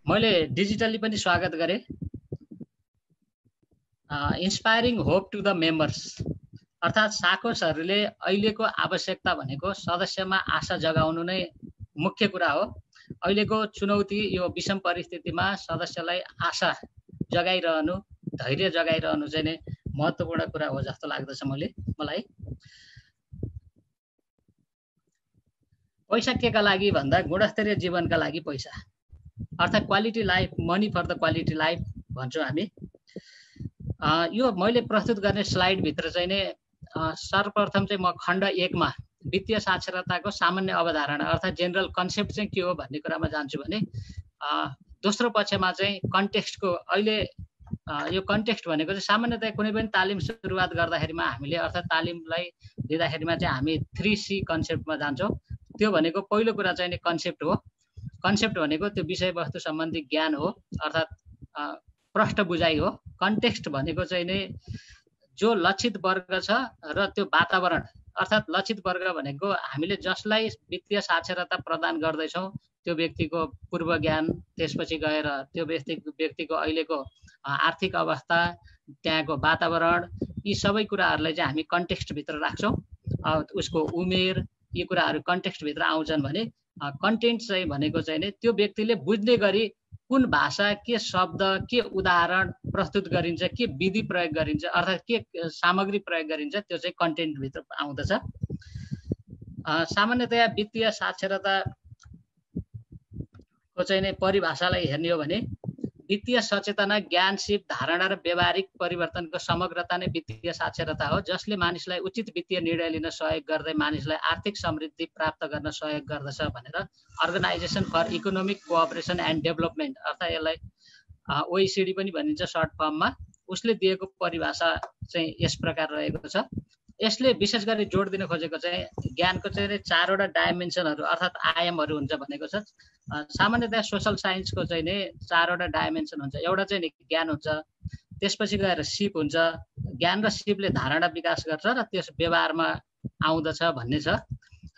मैले डिजिटली पनि स्वागत गरेँ। Inspiring hope to the members अर्थात् साकोसहरूले अहिलेको आवश्यकता भनेको सदस्यमा आशा जगाउनु नै मुख्य कुरा हो। अहिलेको चुनौती यो विषम परिस्थितिमा सदस्यलाई आशा जगाइरहनु, धैर्य जगाइरहनु चाहिँ नै महत्त्वपूर्ण कुरा हो जस्तो लाग्दछ मलाई। पैसा केका लागि भन्दा गुणस्तरीय जीवनका लागि पैसा अर्थात् quality life, money for the quality life भन्छौँ हामी। यो मैले प्रस्तुत गर्ने स्लाइडभित्र चाहिँ नै सर्वप्रथम चाहिँ म खण्ड 1 मा वित्तीय साक्षरताको सामान्य अवधारणा अर्थात् जेनरल कन्सेप्ट चाहिँ के हो भन्ने कुरामा जान्छु भने दोस्रो पक्षमा चाहिँ कन्टेक्स्टको अहिले यो कन्टेक्स्ट भनेको चाहिँ सामान्यतया कुनै पनि तालिम सुरुवात गर्दाखेरिमा हामीले अर्थात् तालिमलाई दिँदाखेरिमा चाहिँ हामी 3C कन्सेप्टमा जान्छौँ। त्यो भनेको पहिलो कुरा चाहिँ नि कन्सेप्ट हो। कन्सेप्ट भनेको त्यो विषयवस्तु सम्बन्धी ज्ञान हो अर्थात् प्रष्ट बुझाइ हो। कन्टेक्स्ट भनेको चाहिँ नि जो लक्षित वर्ग छ र त्यो वातावरण अर्थात् लक्षित वर्ग भनेको हामीले जसलाई वित्तीय साक्षरता प्रदान गर्दैछौँ त्यो व्यक्तिको पूर्व ज्ञान, त्यसपछि गएर त्यो व्यक्तिको अहिलेको आर्थिक अवस्था, त्यहाँको वातावरण, यी सबै कुराहरूलाई चाहिँ हामी कन्टेक्स्टभित्र राख्छौँ। उसको उमेर, यी कुराहरू कन्टेक्स्टभित्र आउँछन् भने कन्टेन्ट चाहिँ भनेको चाहिँ नि त्यो व्यक्तिले बुझ्ने गरी कुन भाषा, के शब्द, के उदाहरण प्रस्तुत गरिन्छ, के विधि प्रयोग गरिन्छ अर्थात् के सामग्री प्रयोग गरिन्छ त्यो चाहिँ कन्टेन्टभित्र आउँदछ। सामान्यतया वित्तीय साक्षरताको चाहिँ नि परिभाषालाई हेर्ने हो भने वित्तीय सचेतना, ज्ञान, सिप, धारणा र व्यावहारिक परिवर्तनको समग्रता नै वित्तीय साक्षरता हो, जसले मानिसलाई उचित वित्तीय निर्णय लिन सहयोग गर्दै मानिसलाई आर्थिक समृद्धि प्राप्त गर्न सहयोग गर्दछ भनेर organisation for economic cooperation and development अर्थात् यसलाई OECD पनि भनिन्छ सर्ट फर्ममा, उसले दिएको परिभाषा चाहिँ यस प्रकार रहेको छ। यसले विशेष गरी जोड दिन खोजेको चाहिँ ज्ञानको चाहिँ 4वटा डाइमेन्सनहरू अर्थात् आयामहरू हुन्छ भनेको छ। सामान्यतया सोशल साइन्सको चाहिँ नि 4वटा डाइमेन्सन हुन्छ। एउटा चाहिँ ज्ञान हुन्छ, त्यसपछि गएर सिप हुन्छ, ज्ञान र सिपले धारणा विकास गर्छ र त्यस व्यवहारमा आउँदछ भन्ने छ।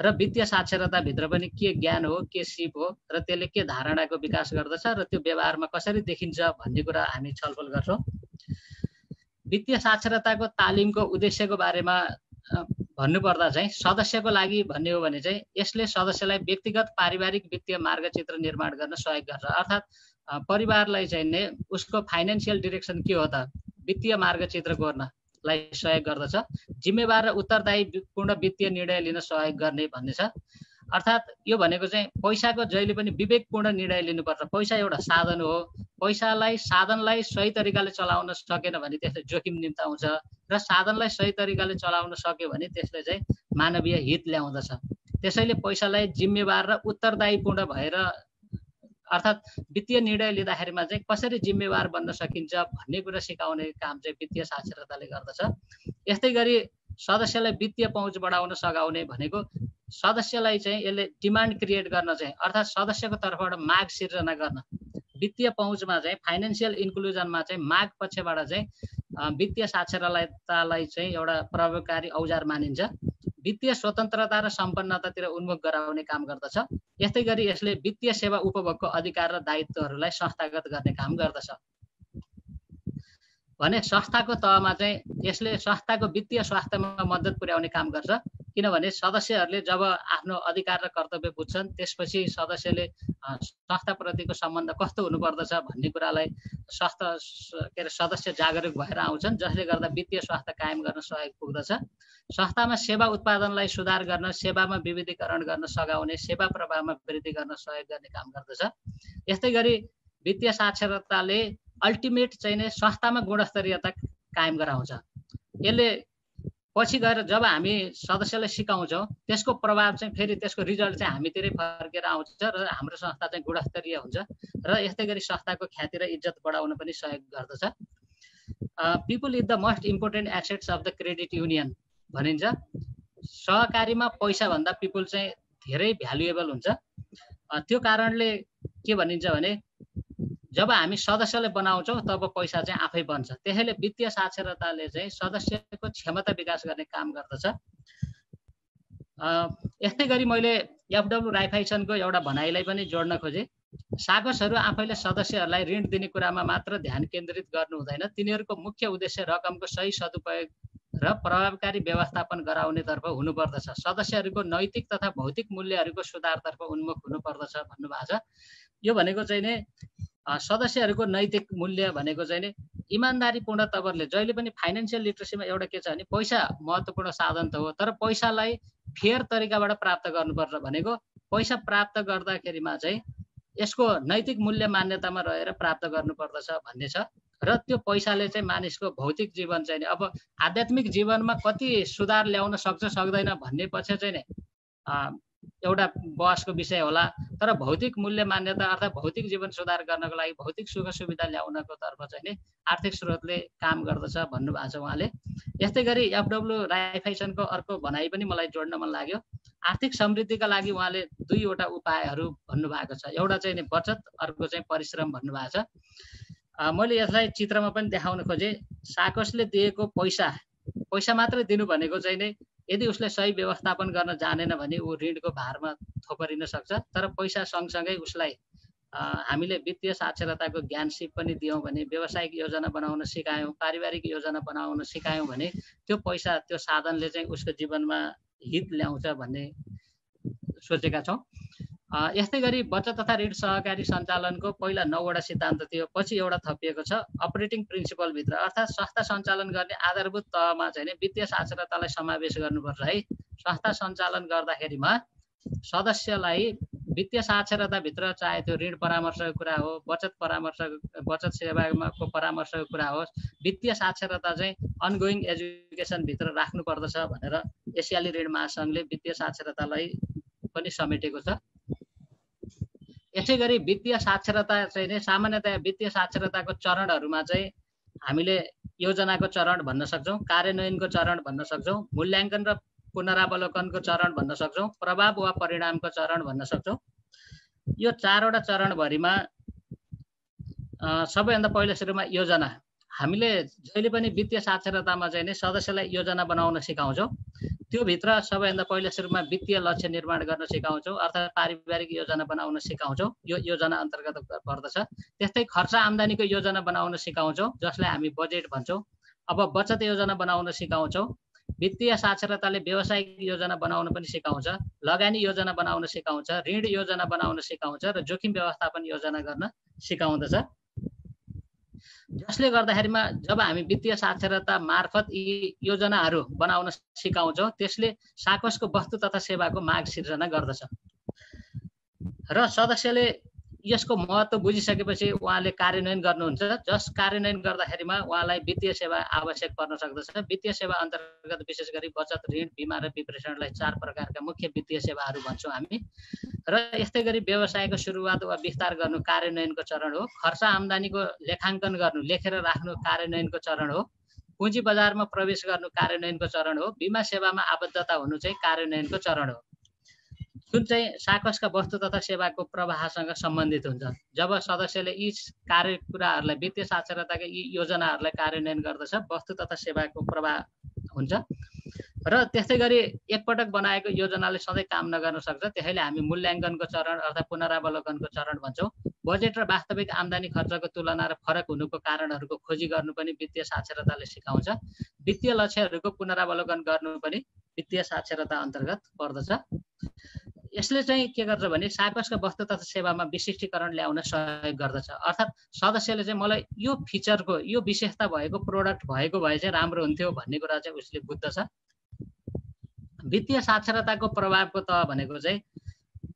र वित्तीय साक्षरताभित्र पनि के ज्ञान हो, के सिप हो र त्यसले के धारणाको विकास गर्दछ र त्यो व्यवहारमा कसरी देखिन्छ भन्ने कुरा हामी छलफल गर्छौँ। वित्तीय साक्षरताको तालिमको उद्देश्यको बारेमा भन्नुपर्दा चाहिँ सदस्यको लागि भन्ने हो भने चाहिँ यसले सदस्यलाई व्यक्तिगत पारिवारिक वित्तीय मार्गचित्र निर्माण गर्न सहयोग गर्छ। अर्थात् परिवारलाई चाहिँ नै उसको फाइनेन्सियल डिरेक्सन के हो त वित्तीय मार्गचित्र कोर्नलाई सहयोग गर्दछ। जिम्मेवार र उत्तरदायीपूर्ण वित्तीय निर्णय लिन सहयोग गर्ने भन्ने छ। अर्थात् यो भनेको चाहिँ पैसाको जहिले पनि विवेकपूर्ण निर्णय लिनुपर्छ। पैसा एउटा साधन हो, साधनलाई सही तरिकाले चलाउन सकेन भने त्यसले जोखिम निम्ताउँछ र साधनलाई सही तरिकाले चलाउन सक्यो भने त्यसले चाहिँ मानवीय हित ल्याउँदछ। त्यसैले पैसालाई जिम्मेवार र उत्तरदायीपूर्ण भएर अर्थात् वित्तीय निर्णय लिँदाखेरिमा चाहिँ कसरी जिम्मेवार बन्न सकिन्छ भन्ने कुरा सिकाउने काम चाहिँ वित्तीय साक्षरताले गर्दछ। यस्तै गरी सदस्यलाई वित्तीय पहुँच बढाउन सघाउने भनेको सदस्यलाई चाहिँ यसले डिमान्ड क्रिएट गर्न चाहिँ अर्थात् सदस्यको तर्फबाट माग सिर्जना गर्न, वित्तीय पहुँचमा चाहिँ फाइनेन्सियल इन्क्लुजनमा चाहिँ माग पक्षबाट चाहिँ वित्तीय साक्षरतालाई चाहिँ एउटा प्रभावकारी औजार मानिन्छ। वित्तीय स्वतन्त्रता र सम्पन्नतातिर उन्मुख गराउने काम गर्दछ। यस्तै गरी यसले वित्तीय सेवा उपभोगको अधिकार र दायित्वहरूलाई संस्थागत गर्ने काम गर्दछ। भने संस्थाको तहमा चाहिँ यसले संस्थाको वित्तीय स्वास्थ्यमा मद्दत पुर्याउने काम गर्छ। किनभने सदस्यहरूले जब आफ्नो अधिकार र कर्तव्य बुझ्छन् त्यसपछि सदस्यले संस्थाप्रतिको सम्बन्ध कस्तो हुनुपर्दछ भन्ने कुरालाई सदस्य जागरुक भएर आउँछन्, जसले गर्दा वित्तीय स्वास्थ्य कायम गर्न सहयोग पुग्दछ। संस्थामा सेवा उत्पादनलाई सुधार गर्न, सेवामा विविधीकरण गर्न सघाउने, सेवा प्रवाहमा वृद्धि गर्न सहयोग गर्ने काम गर्दछ। यस्तै गरी वित्तीय साक्षरताले अल्टिमेट चाहिँ नै संस्थामा गुणस्तरीयता कायम गराउँछ। यसले पछि गएर जब हामी सदस्यलाई सिकाउँछौँ त्यसको प्रभाव चाहिँ फेरि त्यसको रिजल्ट चाहिँ हामीतिरै फर्केर आउँछ र हाम्रो संस्था चाहिँ गुणस्तरीय हुन्छ र यस्तै गरी संस्थाको ख्याति र इज्जत बढाउन पनि सहयोग गर्दछ। People is the most important assets of the credit union भनिन्छ। सहकारीमा पैसा भन्दा पिपल चाहिँ धेरै भ्यालुएबल हुन्छ। त्यो कारणले के भनिन्छ भने जब हामी सदस्यलाई बनाउँछौँ तब पैसा चाहिँ आफै बन्छ। त्यसैले वित्तीय साक्षरताले चाहिँ सदस्यको क्षमता विकास गर्ने काम गर्दछ। यस्तै गरी मैले एफडब्ल्यू राइफाइसनको एउटा भनाइलाई पनि जोड्न खोजेँ। साकसहरू आफैले सदस्यहरूलाई ऋण दिने कुरामा मात्र ध्यान केन्द्रित गर्नु हुँदैन, तिनीहरूको मुख्य उद्देश्य रकमको सही सदुपयोग र प्रभावकारी व्यवस्थापन गराउनेतर्फ हुनुपर्दछ। सदस्यहरूको नैतिक तथा भौतिक मूल्यहरूको सुधारतर्फ उन्मुख हुनुपर्दछ भन्नुभएको छ। यो भनेको चाहिँ नि सदस्यहरूको नैतिक मूल्य भनेको चाहिँ नि इमान्दारीपूर्ण तवरले जहिले पनि फाइनेन्सियल लिटरेसीमा एउटा के छ भने पैसा महत्त्वपूर्ण साधन त हो, तर पैसालाई फेयर तरिकाबाट प्राप्त गर्नुपर्छ भनेको पैसा प्राप्त गर्दाखेरिमा चाहिँ यसको नैतिक मूल्य मान्यतामा रहेर प्राप्त गर्नुपर्दछ भन्ने छ। र त्यो पैसाले चाहिँ मानिसको भौतिक जीवन चाहिँ नि अब आध्यात्मिक जीवनमा कति सुधार ल्याउन सक्छ सक्दैन भन्ने पछि चाहिँ नि एउटा बहसको विषय होला, तर भौतिक मूल्य मान्यता अर्थात् भौतिक जीवन सुधार गर्नको लागि भौतिक सुख सुविधा ल्याउनको तर्फ चाहिँ नि आर्थिक स्रोतले काम गर्दछ भन्नुभएको छ उहाँले। यस्तै गरी एफडब्ल्यू राइफाइसनको अर्को भनाइ पनि मलाई जोड्न मन लाग्यो। आर्थिक समृद्धिका लागि उहाँले दुईवटा उपायहरू भन्नुभएको छ, एउटा चाहिँ नि बचत, अर्को चाहिँ परिश्रम भन्नुभएको छ। मैले यसलाई चित्रमा पनि देखाउन खोजेँ। साकसले दिएको पैसा मात्रै दिनु भनेको चाहिँ नि यदि उसले सही व्यवस्थापन गर्न जानेन भने ऊ ऋणको भारमा थोपरिन सक्छ। तर पैसा सँगसँगै उसलाई हामीले वित्तीय साक्षरताको ज्ञान सिप पनि दियौँ भने, व्यावसायिक योजना बनाउन सिकायौँ, पारिवारिक योजना बनाउन सिकायौँ भने त्यो पैसा त्यो साधनले चाहिँ उसको जीवनमा हित ल्याउँछ भन्ने सोचेका छौँ। यस्तै गरी बचत तथा ऋण सहकारी सञ्चालनको पहिला 9वटा सिद्धान्त थियो, पछि एउटा थपिएको छ अपरेटिङ प्रिन्सिपलभित्र, अर्थात् संस्था सञ्चालन गर्ने आधारभूत तहमा चाहिँ वित्तीय साक्षरतालाई समावेश गर्नुपर्छ है। संस्था सञ्चालन गर्दाखेरिमा सदस्यलाई वित्तीय साक्षरताभित्र चाहे त्यो ऋण परामर्शको कुरा हो, बचत सेवाको परामर्शको कुरा होस्, वित्तीय साक्षरता चाहिँ अनगोइङ एजुकेसनभित्र राख्नुपर्दछ भनेर एसियाली ऋण महासङ्घले वित्तीय साक्षरतालाई पनि समेटेको छ। यसै गरी वित्तीय साक्षरता चाहिँ नि सामान्यतया वित्तीय साक्षरताको चरणहरूमा चाहिँ हामीले योजनाको चरण भन्न सक्छौँ, कार्यान्वयनको चरण भन्न सक्छौँ, मूल्याङ्कन र पुनरावलोकनको चरण भन्न सक्छौँ, प्रभाव वा परिणामको चरण भन्न सक्छौँ। यो 4वटा चरणभरिमा सबैभन्दा पहिलो सुरुमा योजना। हामीले जहिले पनि वित्तीय साक्षरतामा चाहिँ नि सदस्यलाई योजना बनाउन सिकाउँछौँ। त्यो भित्र सबैभन्दा पहिलो सुरुमा वित्तीय लक्ष्य निर्माण गर्न सिकाउँछौँ, अर्थात् पारिवारिक योजना बनाउन सिकाउँछौँ, यो योजना अन्तर्गत पर्दछ। त्यस्तै खर्च आम्दानीको योजना बनाउन सिकाउँछौँ, जसलाई हामी बजेट भन्छौँ। अब बचत योजना बनाउन सिकाउँछौँ। वित्तीय साक्षरताले व्यावसायिक योजना बनाउन पनि सिकाउँछ, लगानी योजना बनाउन सिकाउँछ, ऋण योजना बनाउन सिकाउँछ र जोखिम व्यवस्थापन योजना गर्न सिकाउँदछ। जसले गर्दाखेरिमा जब हामी वित्तीय साक्षरता मार्फत यी योजनाहरू बनाउन सिकाउँछौँ, त्यसले साकसको वस्तु तथा सेवाको माग सिर्जना गर्दछ र सदस्यले यसको महत्त्व बुझिसकेपछि उहाँले कार्यान्वयन गर्नुहुन्छ, जस कार्यान्वयन गर्दाखेरिमा उहाँलाई वित्तीय सेवा आवश्यक पर्न सक्दछ। वित्तीय सेवा अन्तर्गत विशेष गरी बचत, ऋण, बिमा र विप्रेषणलाई 4 प्रकारका मुख्य वित्तीय सेवाहरू भन्छौँ हामी। र यस्तै गरी व्यवसायको सुरुवात वा विस्तार गर्नु कार्यान्वयनको चरण हो, खर्च आम्दानीको लेखाङ्कन गर्नु, लेखेर राख्नु कार्यान्वयनको चरण हो, पुँजी बजारमा प्रवेश गर्नु कार्यान्वयनको चरण हो, बिमा सेवामा आबद्धता हुनु चाहिँ कार्यान्वयनको चरण हो, जुन चाहिँ साकसका वस्तु तथा सेवाको प्रवाहसँग सम्बन्धित हुन्छ। जब सदस्यले यी कुराहरूलाई वित्तीय साक्षरताका यी योजनाहरूलाई कार्यान्वयन गर्दछ, वस्तु तथा सेवाको प्रवाह हुन्छ। र त्यस्तै गरी एकपटक बनाएको योजनाले सधैँ काम नगर्न सक्छ, त्यसैले हामी मूल्याङ्कनको चरण अर्थात् पुनरावलोकनको चरण भन्छौँ। बजेट र वास्तविक आम्दानी खर्चको तुलना र फरक हुनुको कारणहरूको खोजी गर्नु पनि वित्तीय साक्षरताले सिकाउँछ। वित्तीय लक्ष्यहरूको पुनरावलोकन गर्नु पनि वित्तीय साक्षरता अन्तर्गत पर्दछ। यसले चाहिँ के गर्छ भने साकसका वस्तु तथा सेवामा विशिष्टीकरण ल्याउन सहयोग गर्दछ, अर्थात् सदस्यले चाहिँ मलाई यो फिचरको यो विशेषता भएको प्रोडक्ट भएको भए चाहिँ राम्रो हुन्थ्यो भन्ने कुरा चाहिँ उसले बुझ्दछ। वित्तीय साक्षरताको प्रभावको तह भनेको चाहिँ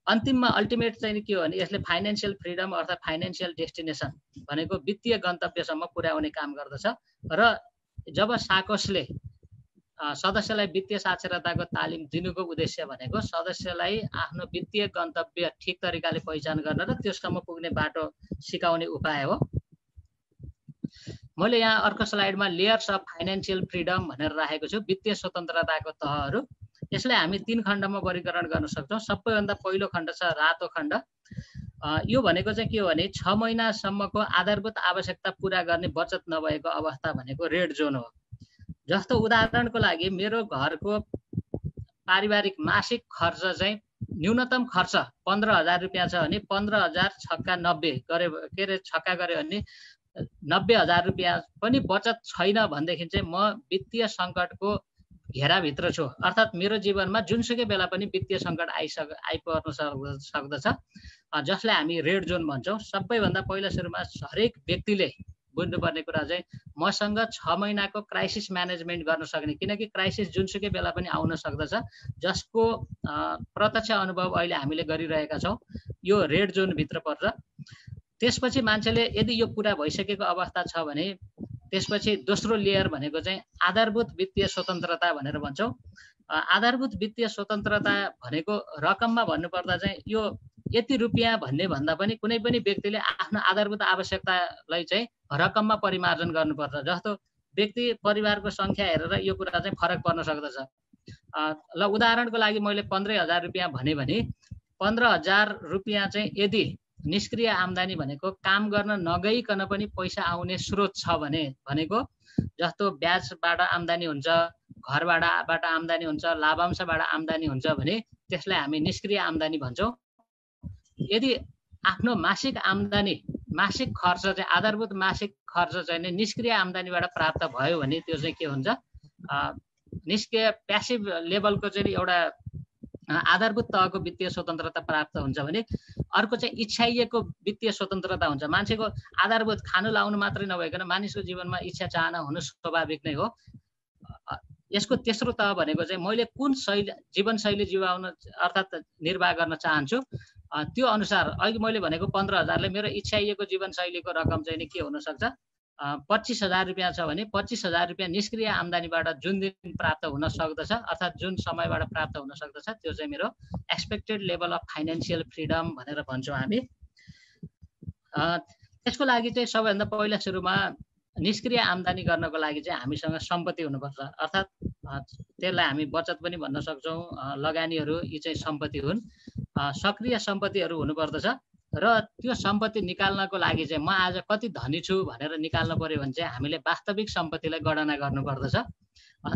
अन्तिममा अल्टिमेट चाहिँ के हो भने यसले फाइनेन्सियल फ्रिडम अर्थात् फाइनेन्सियल डेस्टिनेसन भनेको वित्तीय गन्तव्यसम्म पुर्याउने काम गर्दछ। र जब साकसले सदस्यलाई वित्तीय साक्षरताको तालिम दिनुको उद्देश्य भनेको सदस्यलाई आफ्नो वित्तीय गन्तव्य ठिक तरिकाले पहिचान गर्न र त्यससम्म पुग्ने बाटो सिकाउने उपाय हो। मैले यहाँ अर्को स्लाइडमा लेयर्स अफ फाइनेन्सियल फ्रिडम भनेर राखेको छु, वित्तीय स्वतन्त्रताको तहहरू। यसलाई हामी 3 खण्डमा वर्गीकरण गर्न सक्छौँ। सबैभन्दा पहिलो खण्ड छ रातो खण्ड। यो भनेको चाहिँ के हो भने 6 महिनासम्मको आधारभूत आवश्यकता पुरा गर्ने बचत नभएको अवस्था भनेको रेड जोन हो। जस्तो उदाहरणको लागि मेरो घरको पारिवारिक मासिक खर्च चाहिँ न्यूनतम खर्च 15,000 रुपियाँ छ भने 15,000 छक्का 90 गरे के अरे छक्का गऱ्यो भने 90,000 रुपियाँ पनि बचत छैन भनेदेखि चाहिँ म वित्तीय सङ्कटको घेराभित्र छु। अर्थात् मेरो जीवनमा जुनसुकै बेला पनि वित्तीय सङ्कट आइपर्न सक्दछ, जसलाई हामी रेड जोन भन्छौँ। सबैभन्दा पहिला सुरुमा हरेक व्यक्तिले बुझ्नुपर्ने कुरा चाहिँ मसँग 6 महिनाको क्राइसिस म्यानेजमेन्ट गर्न सक्ने, किनकि क्राइसिस जुनसुकै बेला पनि आउन सक्दछ, जसको प्रत्यक्ष अनुभव अहिले हामीले गरिरहेका छौँ। यो रेड जोनभित्र पर्छ। त्यसपछि मान्छेले यदि यो पुरा भइसकेको अवस्था छ भने त्यसपछि दोस्रो लेयर भनेको चाहिँ आधारभूत वित्तीय स्वतन्त्रता भनेर भन्छौँ। आधारभूत वित्तीय स्वतन्त्रता भनेको रकममा भन्नुपर्दा चाहिँ यो यति रुपियाँ भन्ने भन्दा पनि कुनै पनि व्यक्तिले आफ्नो आधारभूत आवश्यकतालाई चाहिँ रकममा परिमार्जन गर्नुपर्छ। जस्तो व्यक्ति परिवारको सङ्ख्या हेरेर यो कुरा चाहिँ फरक पर्न सक्दछ। ल उदाहरणको लागि मैले 15,000 रुपियाँ भने 15,000 रुपियाँ चाहिँ यदि निष्क्रिय आम्दानी भनेको काम गर्न नगइकन पनि पैसा आउने स्रोत छ भने भनेको जस्तो ब्याजबाट आम्दानी हुन्छ, घरबाट आम्दानी हुन्छ, लाभांशबाट आम्दानी हुन्छ भने त्यसलाई हामी निष्क्रिय आम्दानी भन्छौँ। यदि आफ्नो मासिक आम्दानी, मासिक खर्च चाहिँ आधारभूत मासिक खर्च चाहिँ निष्क्रिय आम्दानीबाट प्राप्त भयो भने त्यो चाहिँ के हुन्छ, निष्क्रिय प्यासिभ लेभलको चाहिँ एउटा आधारभूत तहको वित्तीय स्वतन्त्रता प्राप्त हुन्छ भने अर्को चाहिँ इच्छाइएको वित्तीय स्वतन्त्रता हुन्छ। मान्छेको आधारभूत खानु लाउनु मात्रै नभइकन मानिसको जीवनमा इच्छा चाहना हुनु स्वाभाविक नै हो। यसको तेस्रो तह भनेको चाहिँ मैले कुन जीवनशैली जीवाउन अर्थात् निर्वाह गर्न चाहन्छु, त्यो अनुसार अहिले मैले भनेको 15,000ले मेरो इच्छाइएको जीवनशैलीको रकम चाहिँ के हुनसक्छ, 25,000 रुपियाँ छ भने 25,000 रुपियाँ निष्क्रिय आम्दानीबाट जुन दिन प्राप्त हुन सक्दछ, अर्थात् जुन समयबाट प्राप्त हुन सक्दछ, त्यो चाहिँ मेरो expected level of financial freedom भनेर भन्छौँ हामी। त्यसको लागि चाहिँ सबैभन्दा पहिला सुरुमा निष्क्रिय आम्दानी गर्नको लागि चाहिँ हामीसँग सम्पत्ति हुनुपर्छ। अर्थात् त्यसलाई हामी बचत पनि भन्न सक्छौँ, लगानीहरू यी चाहिँ सम्पत्ति हुन्। सक्रिय सम्पत्तिहरू हुनुपर्दछ र त्यो सम्पत्ति निकाल्नको लागि चाहिँ म आज कति धनी छु भनेर निकाल्नु पर्यो भने चाहिँ हामीले वास्तविक सम्पत्तिलाई गणना गर्नुपर्दछ।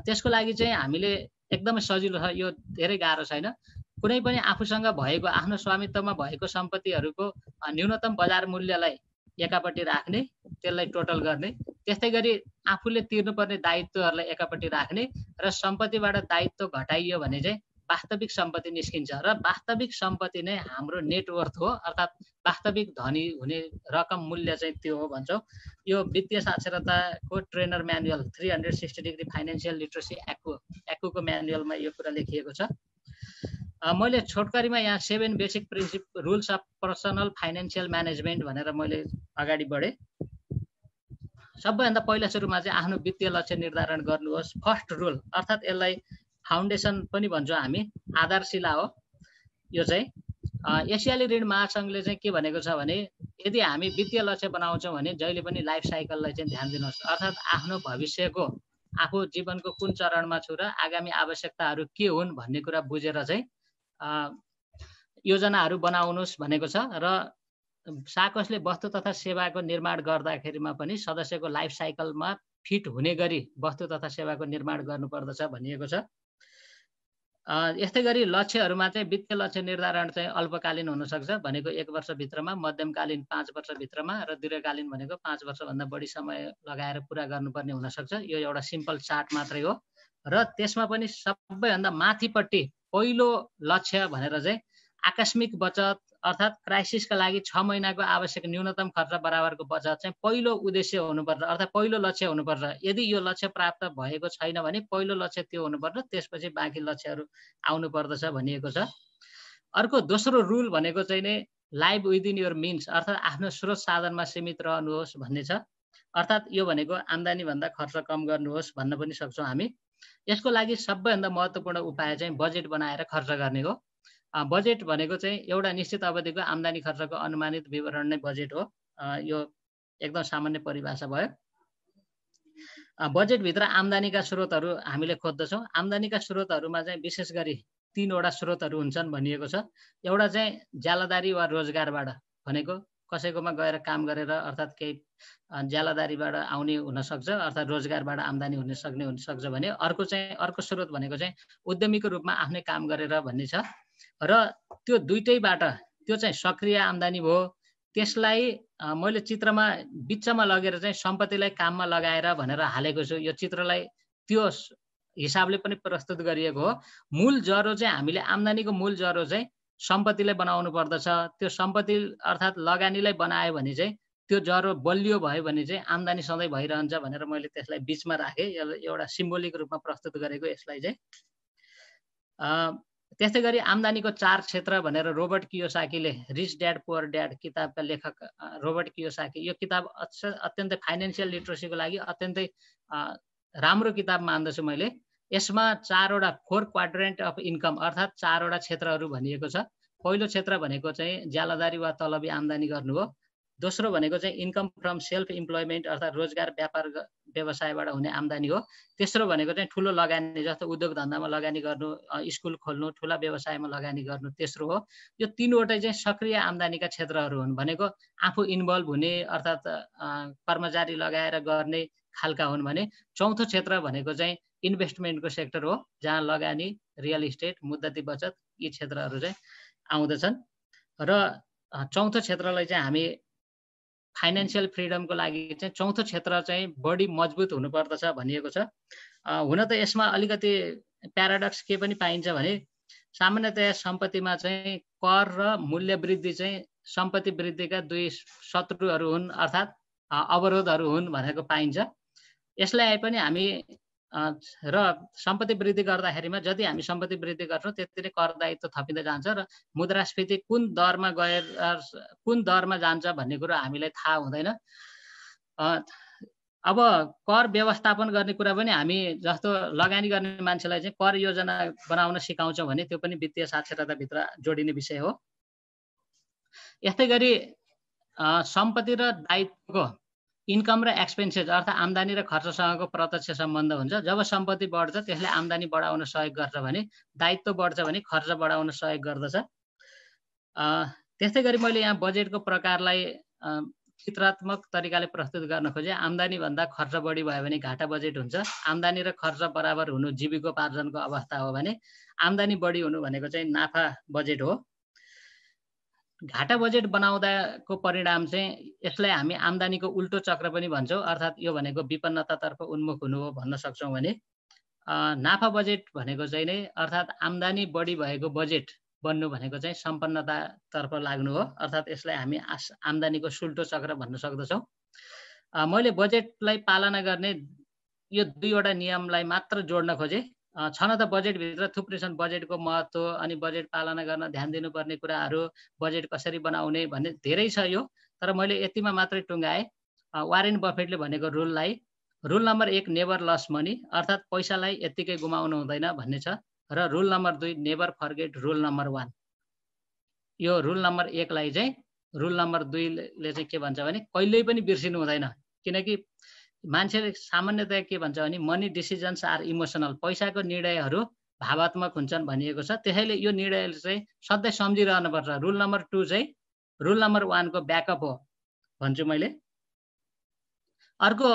त्यसको लागि चाहिँ हामीले एकदमै सजिलो छ, यो धेरै गाह्रो छैन। कुनै पनि आफूसँग भएको आफ्नो स्वामित्वमा भएको सम्पत्तिहरूको न्यूनतम बजार मूल्यलाई एकापट्टि राख्ने, त्यसलाई टोटल गर्ने, त्यस्तै गरी आफूले तिर्नुपर्ने दायित्वहरूलाई एकापट्टि राख्ने र सम्पत्तिबाट दायित्व घटाइयो भने चाहिँ वास्तविक सम्पत्ति निस्किन्छ र वास्तविक सम्पत्ति नै हाम्रो नेटवर्थ हो। अर्थात् वास्तविक धनी हुने रकम मूल्य चाहिँ त्यो हो भन्छौँ। यो वित्तीय साक्षरताको trainer manual 360 degree financial literacy एक्युको म्यानुअलमा यो कुरा लेखिएको छ। मैले छोटकरीमा यहाँ 7 basic principle rules of personal financial management भनेर मैले अगाडि बढेँ। सबैभन्दा पहिला सुरुमा चाहिँ आफ्नो वित्तीय लक्ष्य निर्धारण गर्नुहोस्। फर्स्ट रुल, अर्थात् यसलाई फाउन्डेसन पनि भन्छौँ हामी, आधारशिला हो। यो चाहिँ एसियाली ऋण महासङ्घले चाहिँ के भनेको छ भने यदि हामी वित्तीय लक्ष्य बनाउँछौँ भने जहिले पनि लाइफ साइकललाई चाहिँ ध्यान दिनुहोस्। अर्थात् आफ्नो भविष्यको, आफू जीवनको कुन चरणमा छु र आगामी आवश्यकताहरू के हुन् भन्ने कुरा बुझेर चाहिँ योजनाहरू बनाउनुहोस् भनेको छ। र साकसले वस्तु तथा सेवाको निर्माण गर्दाखेरिमा पनि सदस्यको लाइफ साइकलमा फिट हुने गरी वस्तु तथा सेवाको निर्माण गर्नुपर्दछ भनिएको छ। यस्तै गरी लक्ष्यहरूमा चाहिँ वित्तीय लक्ष्य निर्धारण चाहिँ अल्पकालीन हुनसक्छ, भनेको 1 वर्षभित्रमा, मध्यमकालीन 5 वर्षभित्रमा र दीर्घकालीन भनेको 5 वर्षभन्दा बढी समय लगाएर पुरा गर्नुपर्ने हुनसक्छ। यो एउटा सिम्पल चार्ट मात्रै हो। र त्यसमा पनि सबैभन्दा माथिपट्टि पहिलो लक्ष्य भनेर चाहिँ आकस्मिक बचत, अर्थात् क्राइसिसका लागि 6 महिनाको आवश्यक न्यूनतम खर्च बराबरको बचत चाहिँ पहिलो उद्देश्य हुनुपर्छ, अर्थात् पहिलो लक्ष्य हुनुपर्छ। यदि यो लक्ष्य प्राप्त भएको छैन भने पहिलो लक्ष्य त्यो हुनुपर्छ, त्यसपछि बाँकी लक्ष्यहरू आउनु पर्दछ भनिएको छ। अर्को दोस्रो रुल भनेको चाहिँ नै लाइभ विदिन योर मिन्स, अर्थात् आफ्नो स्रोत साधनमा सीमित रहनुहोस् भन्ने छ। अर्थात् यो भनेको आम्दानीभन्दा खर्च कम गर्नुहोस् भन्न पनि सक्छौँ हामी। यसको लागि सबैभन्दा महत्त्वपूर्ण उपाय चाहिँ बजेट बनाएर खर्च गर्ने हो। बजेट भनेको चाहिँ एउटा निश्चित अवधिको आम्दानी खर्चको अनुमानित विवरण नै बजेट हो। यो एकदम सामान्य परिभाषा भयो। बजेटभित्र आम्दानीका स्रोतहरू हामीले खोज्दछौँ। आम्दानीका स्रोतहरूमा चाहिँ विशेष गरी 3 वटा स्रोतहरू हुन्छन् भनिएको छ। एउटा चाहिँ ज्यालादारी वा रोजगारबाट, भनेको कसैकोमा गएर काम गरेर, अर्थात् केही ज्यालादारीबाट आउने हुनसक्छ, अर्थात् रोजगारबाट आम्दानी हुन सक्छ भने। अर्को स्रोत भनेको चाहिँ उद्यमीको रूपमा आफ्नै काम गरेर भन्ने छ। र त्यो दुईटैबाट त्यो चाहिँ सक्रिय आम्दानी भयो। त्यसलाई मैले चित्रमा बिचमा लगेर चाहिँ सम्पत्तिलाई काममा लगाएर भनेर हालेको छु। यो चित्रलाई त्यो हिसाबले पनि प्रस्तुत गरिएको हो। मूल जरो चाहिँ हामीले आम्दानीको मूल जरो चाहिँ सम्पत्तिलाई बनाउनु पर्दछ। त्यो सम्पत्ति अर्थात् लगानीलाई बनायो भने चाहिँ त्यो जरो बलियो भयो भने चाहिँ आम्दानी सधैँ भइरहन्छ भनेर मैले त्यसलाई बिचमा राखेँ। एउटा सिम्बोलिक रूपमा प्रस्तुत गरेको यसलाई चाहिँ। त्यस्तै गरी आम्दानीको 4 क्षेत्र भनेर रोबर्ट कियोसाकीले रिच ड्याड पुअर ड्याड किताबका लेखक रोबर्ट कियोसाकी, यो किताब अत्यन्तै फाइनेन्सियल लिटरेसीको लागि अत्यन्तै राम्रो किताब मान्दछु मैले। यसमा 4वटा 4 क्वाड्रेन्ट अफ इन्कम अर्थात् 4वटा क्षेत्रहरू भनिएको छ। पहिलो क्षेत्र भनेको चाहिँ ज्यालादारी वा तलबी आम्दानी गर्नु हो। दोस्रो भनेको चाहिँ इन्कम फ्रम सेल्फ इम्प्लोइमेन्ट अर्थात् रोजगार व्यापार व्यवसायबाट हुने आम्दानी हो। तेस्रो भनेको चाहिँ ठुलो लगानी जस्तो उद्योग धन्दामा लगानी गर्नु, स्कुल खोल्नु, ठुला व्यवसायमा लगानी गर्नु तेस्रो हो। यो तीनवटै चाहिँ सक्रिय आम्दानीका क्षेत्रहरू हुन्। भनेको आफू इन्भल्भ हुने अर्थात् कर्मचारी लगाएर गर्ने खालका हुन् भने चौथो क्षेत्र भनेको चाहिँ इन्भेस्टमेन्टको सेक्टर हो, जहाँ लगानी, रियल इस्टेट, मुद्दती बचत यी क्षेत्रहरू चाहिँ आउँदछन्। र चौथो क्षेत्रलाई चाहिँ हामी फाइनेन्सियल फ्रिडमको लागि चाहिँ चौथो क्षेत्र चाहिँ बढी मजबुत हुनुपर्दछ भनिएको छ। हुन त यसमा अलिकति प्याराडक्स के पनि पाइन्छ भने सामान्यतया सम्पत्तिमा चाहिँ कर र मूल्य वृद्धि चाहिँ सम्पत्ति वृद्धिका दुई शत्रुहरू हुन् अर्थात् अवरोधहरू हुन् भनेको पाइन्छ। यसलाई पनि हामी र सम्पत्ति वृद्धि गर्दाखेरिमा जति हामी सम्पत्ति वृद्धि गर्छौँ त्यति नै कर दायित्व थपिँदै जान्छ र मुद्रास्फीति कुन दरमा जान्छ भन्ने कुरो हामीलाई थाहा हुँदैन। अब कर व्यवस्थापन गर्ने कुरा पनि हामी जस्तो लगानी गर्ने मान्छेलाई चाहिँ कर योजना बनाउन सिकाउँछौँ भने त्यो पनि वित्तीय साक्षरताभित्र जोडिने विषय हो। यस्तै गरी सम्पत्ति र दायित्वको इन्कम र एक्सपेन्सेस अर्थात् आम्दानी र खर्चसँगको प्रत्यक्ष सम्बन्ध हुन्छ। जब सम्पत्ति बढ्छ त्यसले आम्दानी बढाउन सहयोग गर्छ भने दायित्व बढ्छ भने खर्च बढाउन सहयोग गर्दछ। त्यस्तै गरी मैले यहाँ बजेटको प्रकारलाई चित्रात्मक तरिकाले प्रस्तुत गर्न खोजेँ। आम्दानी भन्दा खर्च बढी भयो भने घाटा बजेट हुन्छ। आम्दानी र खर्च बराबर हुनु जीविकोपार्जनको अवस्था हो भने आम्दानी बढी हुनु भनेको चाहिँ नाफा बजेट हो। घाटा बजेट बनाउँदाको परिणाम चाहिँ यसलाई हामी आम्दानीको उल्टो चक्र पनि भन्छौँ, अर्थात् यो भनेको विपन्नतातर्फ उन्मुख हुनु हो भन्न सक्छौँ भने नाफा बजेट भनेको चाहिँ नै अर्थात् आम्दानी बढी भएको बजेट बन्नु भनेको चाहिँ सम्पन्नतातर्फ लाग्नु हो, अर्थात् यसलाई हामी आम्दानीको सुल्टो चक्र भन्न सक्दछौँ। मैले बजेटलाई पालना गर्ने यो दुईवटा नियमलाई मात्र जोड्न खोजेँ। छन त बजेटभित्र थुप्रै छन्, बजेटको महत्त्व अनि बजेट पालना गर्न ध्यान दिनुपर्ने कुराहरू, बजेट कसरी बनाउने भन्ने धेरै छ यो, तर मैले यतिमा मात्रै टुङ्गाएँ। वारेन बफेटले भनेको rule number 1 never lose money अर्थात् पैसालाई यत्तिकै गुमाउनु हुँदैन भन्ने छ, र rule number 2 never forget rule number 1। यो रुल नम्बर 1 लाई चाहिँ रुल नम्बर 2 ले चाहिँ के भन्छ भने कहिल्यै पनि बिर्सिनु हुँदैन, किनकि मान्छेले सामान्यतया के भन्छ भने मनी डिसिजन्स आर इमोसनल, पैसाको निर्णयहरू भावात्मक हुन्छन् भनिएको छ। त्यसैले यो निर्णय चाहिँ सधैँ सम्झिरहनुपर्छ। रुल नम्बर 2 चाहिँ रुल नम्बर 1 को ब्याकअप हो भन्छु मैले। अर्को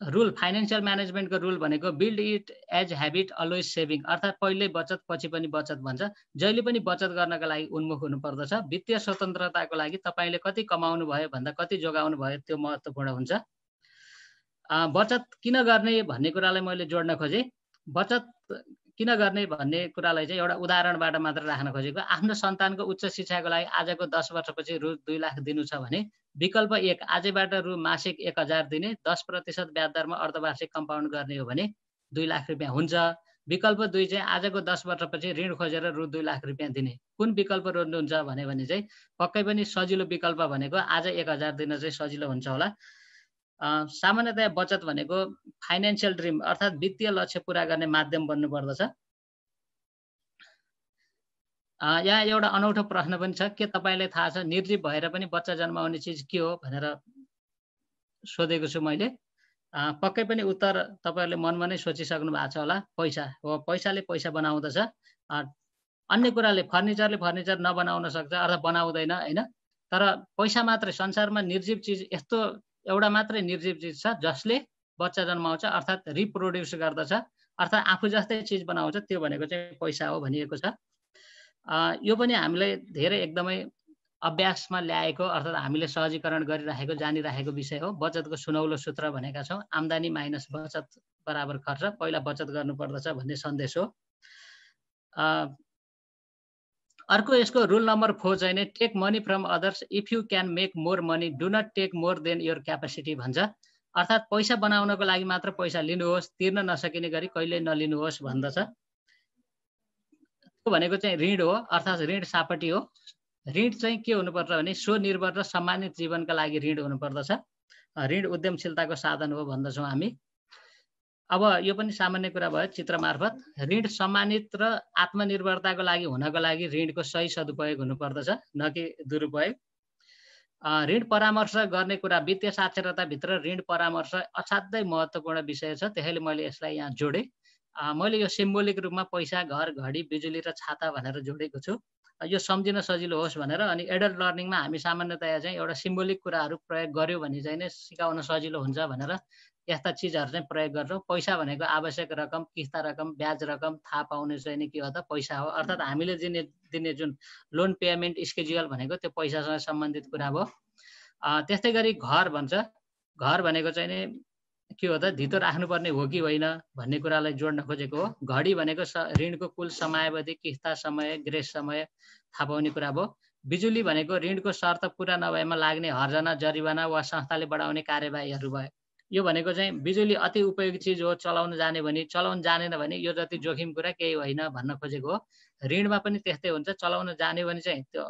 रुल फाइनेन्सियल म्यानेजमेन्टको रुल भनेको build it as habit always saving अर्थात् पहिल्यै बचत पछि पनि बचत भन्छ। जहिले पनि बचत गर्नका लागि उन्मुख हुनुपर्दछ। वित्तीय स्वतन्त्रताको लागि तपाईँले कति कमाउनु भयो भन्दा कति जोगाउनु भयो त्यो महत्त्वपूर्ण हुन्छ। बचत किन गर्ने भन्ने कुरालाई मैले जोड्न खोजेँ। बचत किन गर्ने भन्ने कुरालाई चाहिँ एउटा उदाहरणबाट मात्र राख्न खोजेको। आफ्नो सन्तानको उच्च शिक्षाको लागि आजको 10 वर्षपछि रु 2 लाख दिनु छ भने विकल्प 1 आजैबाट रु मासिक 1000 दिने 10% ब्याज दरमा अर्धवार्षिक कम्पाउन्ड गर्ने हो भने 2 लाख रुपियाँ हुन्छ। विकल्प 2 चाहिँ आजको 10 वर्षपछि ऋण खोजेर रु 2 लाख रुपियाँ दिने। कुन विकल्प रोज्नुहुन्छ भने चाहिँ पक्कै पनि सजिलो विकल्प भनेको आज 1000 दिन चाहिँ सजिलो हुन्छ होला। सामान्यतया बचत भनेको फाइनेन्सियल ड्रिम अर्थात् वित्तीय लक्ष्य पूरा गर्ने माध्यम बन्नु पर्दछ। यहाँ एउटा अनौठो प्रश्न पनि छ, के तपाईँलाई थाहा छ निर्जीव भएर पनि बच्चा जन्माउने चिज के हो भनेर सोधेको छु मैले। पक्कै पनि उत्तर तपाईँहरूले मनमा नै सोचिसक्नु भएको छ होला, पैसा हो। पैसाले पैसा बनाउँदछ। अन्य कुराले फर्निचरले फर्निचर नबनाउन सक्छ अर्थात् बनाउँदैन हैन, तर पैसा मात्रै संसारमा निर्जीव चिज यस्तो एउटा मात्रै निर्जीव चिज छ जसले बच्चा जन्माउँछ अर्थात् रिप्रोड्युस गर्दछ, अर्थात् आफू जस्तै चिज बनाउँछ, त्यो भनेको चाहिँ पैसा हो भनिएको छ। यो पनि हामीलाई धेरै एकदमै अभ्यासमा ल्याएको अर्थात् हामीले सहजीकरण गरिराखेको जानिराखेको विषय हो। बचतको सुनौलो सूत्र भनेका छौँ आम्दानी माइनस बचत बराबर खर्च, पहिला बचत गर्नुपर्दछ भन्ने सन्देश हो। अर्को यसको रुल नम्बर 4 चाहिँ नि take money from others if you can make more money do not take more than your capacity भन्छ। अर्थात् पैसा बनाउनको लागि मात्र पैसा लिनुहोस्, तिर्न नसकिने गरी कहिल्यै नलिनुहोस् भन्दछ। त्यो भनेको चाहिँ ऋण हो, अर्थात् ऋण सापटी हो। ऋण चाहिँ के हुनुपर्छ भने स्वनिर्भर र सम्मानित जीवनका लागि ऋण हुनुपर्दछ। ऋण उद्यमशीलताको साधन हो भन्दछौँ हामी। अब यो पनि सामान्य कुरा भयो चित्र मार्फत। ऋण सम्मानित र आत्मनिर्भरताको लागि हुनको लागि ऋणको सही सदुपयोग हुनुपर्दछ, न कि दुरुपयोग। ऋण परामर्श गर्ने कुरा वित्तीय साक्षरताभित्र ऋण परामर्श असाध्यै महत्त्वपूर्ण विषय छ, त्यसैले मैले यसलाई यहाँ जोडेँ। मैले यो सिम्बोलिक रूपमा पैसा, घर, घडी, बिजुली र छाता भनेर जोडेको छु, यो सम्झिन सजिलो होस् भनेर। अनि एडल्ट लर्निङमा हामी सामान्यतया चाहिँ एउटा सिम्बोलिक कुराहरू प्रयोग गर्यो भने चाहिँ नै सिकाउन सजिलो हुन्छ भनेर यस्ता चिजहरू चाहिँ प्रयोग गर्छौँ। पैसा भनेको आवश्यक रकम, किस्ता रकम, ब्याज रकम थाहा पाउने चाहिँ नि के हो त पैसा हो। अर्थात् हामीले दिने जुन लोन पेमेन्ट स्केड्युल भनेको त्यो पैसासँग सम्बन्धित कुरा भयो। त्यस्तै गरी घर भन्छ। घर भनेको चाहिँ नि के हो त धितो राख्नुपर्ने हो कि होइन भन्ने कुरालाई जोड्न खोजेको हो। घडी भनेको ऋणको कुल समयावधि, किस्ता समय, ग्रेस समय थाहा पाउने कुरा भयो। बिजुली भनेको ऋणको शर्त पुरा नभएमा लाग्ने हर्जना, जरिवाना वा संस्थाले बढाउने कार्यवाहीहरू भयो। यो भनेको चाहिँ बिजुली अति उपयोगी चिज हो, चलाउन जाने भने, चलाउन जानेन भने यो जति जोखिम कुरा केही होइन भन्न खोजेको हो। ऋणमा पनि त्यस्तै हुन्छ, चलाउन जाने भने चाहिँ त्यो